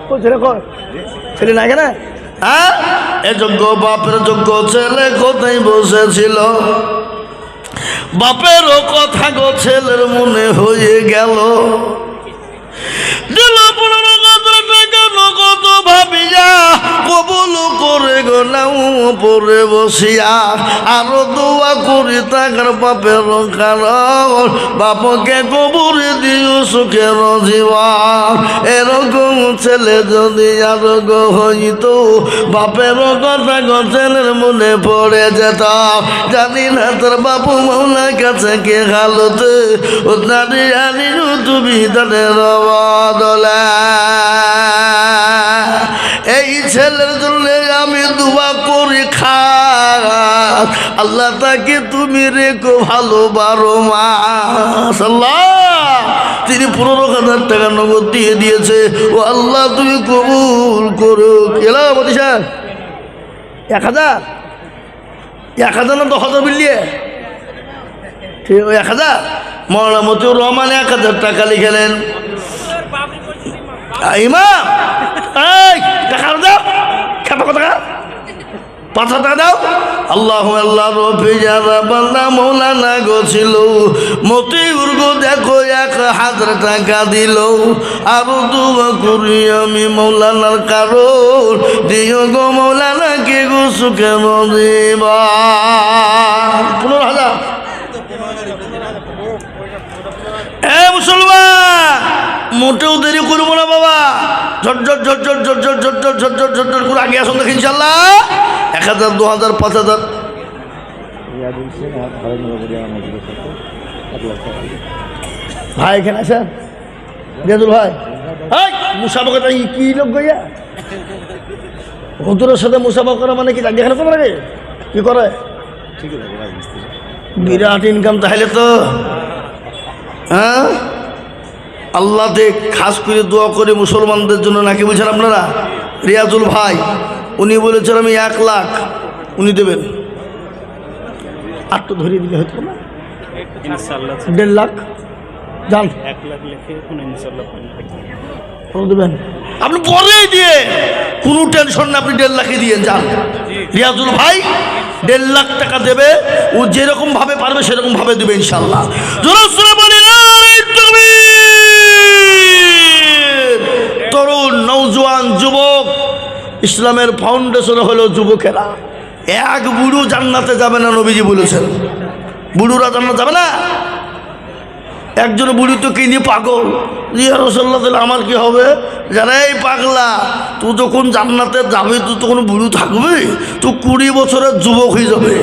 কই ছেলে, কই ছেলে না এখানে? হ্যাঁ, এ যোগ্য বাপের যোগ্য ছেলে কোথায় বসেছিল? বাপেরও কথা গো ছেলের মনে হয়ে গেল। দিল 15,000 টাকা নগদ ভাবিয়া কবুল করে গো নাও পরে বসিয়া আরো দোয়া করি তাকার বাপের কারণ বাপকে কবরে দিও সুখের জীবন এরকম ছেলে যদি আরোগ্য হইত বাপের কথা ছেলের মনে পড়ে যেত জানি না তোর বাপু মৌলার কাছে কে হালতে ও দাঁড়িয়ে আনিরু তুমি তাদের বদলা এই ছেলের জন্য আমি দোয়া করি খাস আল্লাহ তাকে তুমি রেখো ভালো 12 মাস আল্লাহ তিনি 15,000 টাকা নগদ দিয়ে দিয়েছে ও আল্লাহ তুমি কবুল করো কেলা মতি সাহেব 1,000 না 10,000 বিলিয়ে ঠিক 1,000 মৌলানা মতিউর রহমান 1,000 টাকা লিখেলেন ইমাম এই টাকা দাও কত টাকা 5,000 টাকা দাও আল্লাহু আল্লাহ রফি যারা বান্দা মৌলানা গো ছিল মতিউর গো দেখো 1,000 টাকা দিল আর দোয়া করি আমি মৌলানার কারণ দিও গো মৌলানা কে গো সুখে মজিবা 15,000 এ মুসলমান মোটেও দেরি করবো না বাবা ঝটঝট ঝটঝট ঝটঝট ঝটঝট ঝটঝট ঝটঝট করে আগে আসুন দেখি ইনশাল্লাহ 1,000 2,000 5,000 ভাই এখানে আছেন রিয়াজুল ভাই মুসাফা কি লোক গইয়া হুজুরের সাথে মুসাফা করা মানে কি এখানে তো লাগে কি করে বিরাট ইনকাম তাহলে তো হ্যাঁ আল্লাহ দেখ খাস করে দোয়া করে মুসলমানদের জন্য নাকি বুঝছেন আপনারা রিয়াজুল ভাই উনি বলেছেন আমি 1 লাখ উনি দেবেন আর তো ধরিয়ে দিলে হতো না 1.5 লাখ যান 1 লাখ লিখে ইনশাআল্লাহ দেবেন আপনি পরেই দিয়ে কোনো টেনশন না আপনি 1.5 লাখই দিয়ে যান রিয়াজুল ভাই 1.5 লাখ টাকা দেবে ও যেরকম ভাবে পারবে সেরকম ভাবে দেবে ইনশাআল্লাহ তরুণ নওজোয়ান যুবক ইসলামের ফাউন্ডেশন হলো যুবকেরা এক বুড়ো জান্নাতে যাবে না নবীজি বলেছেন বুড়োরা জান্নাতে যাবে না একজন বুড়ি তো কিনি পাগল ইয়া রাসূলুল্লাহ তাহলে আমার কি হবে যারা এই পাগলা তুই যখন জান্নাতে যাবে তুই তখন বুড়ো থাকবে তুই 20 বছরের যুবক হয়ে যাবে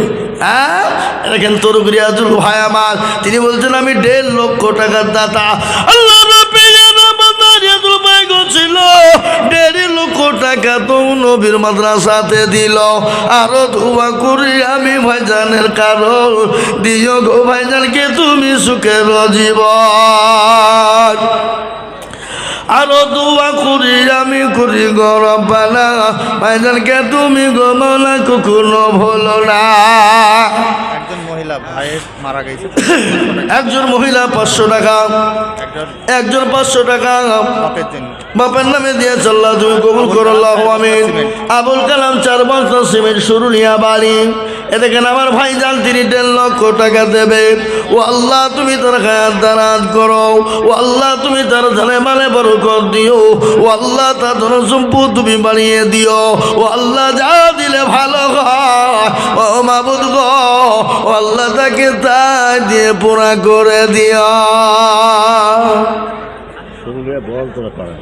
হ্যাঁ এখানে তোর রিয়াজুল ভাই আমার তিনি বলছেন আমি 1.5 লক্ষ টাকার দাতা আল্লাহ রিয়াজুল ভাই ছিল 1.5 লক্ষ টাকা তো নবীর মাদ্রাসাতে দিল আরো দোয়া করি আমি ভাইজানের কারণ দিও গো ভাইজানকে তুমি সুখের জীবন আরো দোয়া করি আমি করি গরবানা ভাইজানকে তুমি গো মাওলা কখনো ভুলো না একজন মহিলা ভাইয়ের মারা গেছে একজন মহিলা 500 টাকা একজন 500 টাকা বাপের জন্য বাপের নামে দিয়েছে আল্লাহ তুমি কবুল করো আল্লাহু আমিন আবুল কালাম 4 বস্তা সিমেন্ট শুরুলিয়া বাড়ি এদিকে আমার ভাইজান তিনি 1.5 লক্ষ টাকা দেবে ও আল্লাহ তুমি তার খায়াত দারাজ করো ও আল্লাহ তুমি তার ধানে মানে বরকত দিও ও আল্লাহ তার ধন সম্পদ তুমি বাড়িয়ে দিও ও আল্লাহ যা দিলে ভালো হয় ও মাবুদ গো ও আল্লাহ তাকে তাই দিয়ে পুরা করে দিও বল তোরা পারে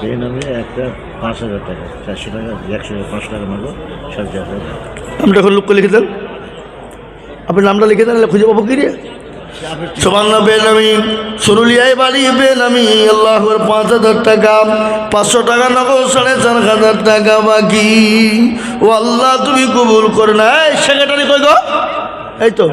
বেন আমি একটা 5,000 টাকা 400 টাকা 105 টাকা মাগো 7,000 টাকা নামটা এখন লোক লিখে দেন আপনি নামটা লিখে দেন খুঁজে পাবো কি রে সুবহানাল্লাহ বেনামি শুরুলিয়ায় বাড়ি বেনামি আল্লাহর 5,000 টাকা 500 টাকা নগদ 4,500 টাকা বাকি ও আল্লাহ তুমি কবুল করে না এই সেক্রেটারি কই গো এই তো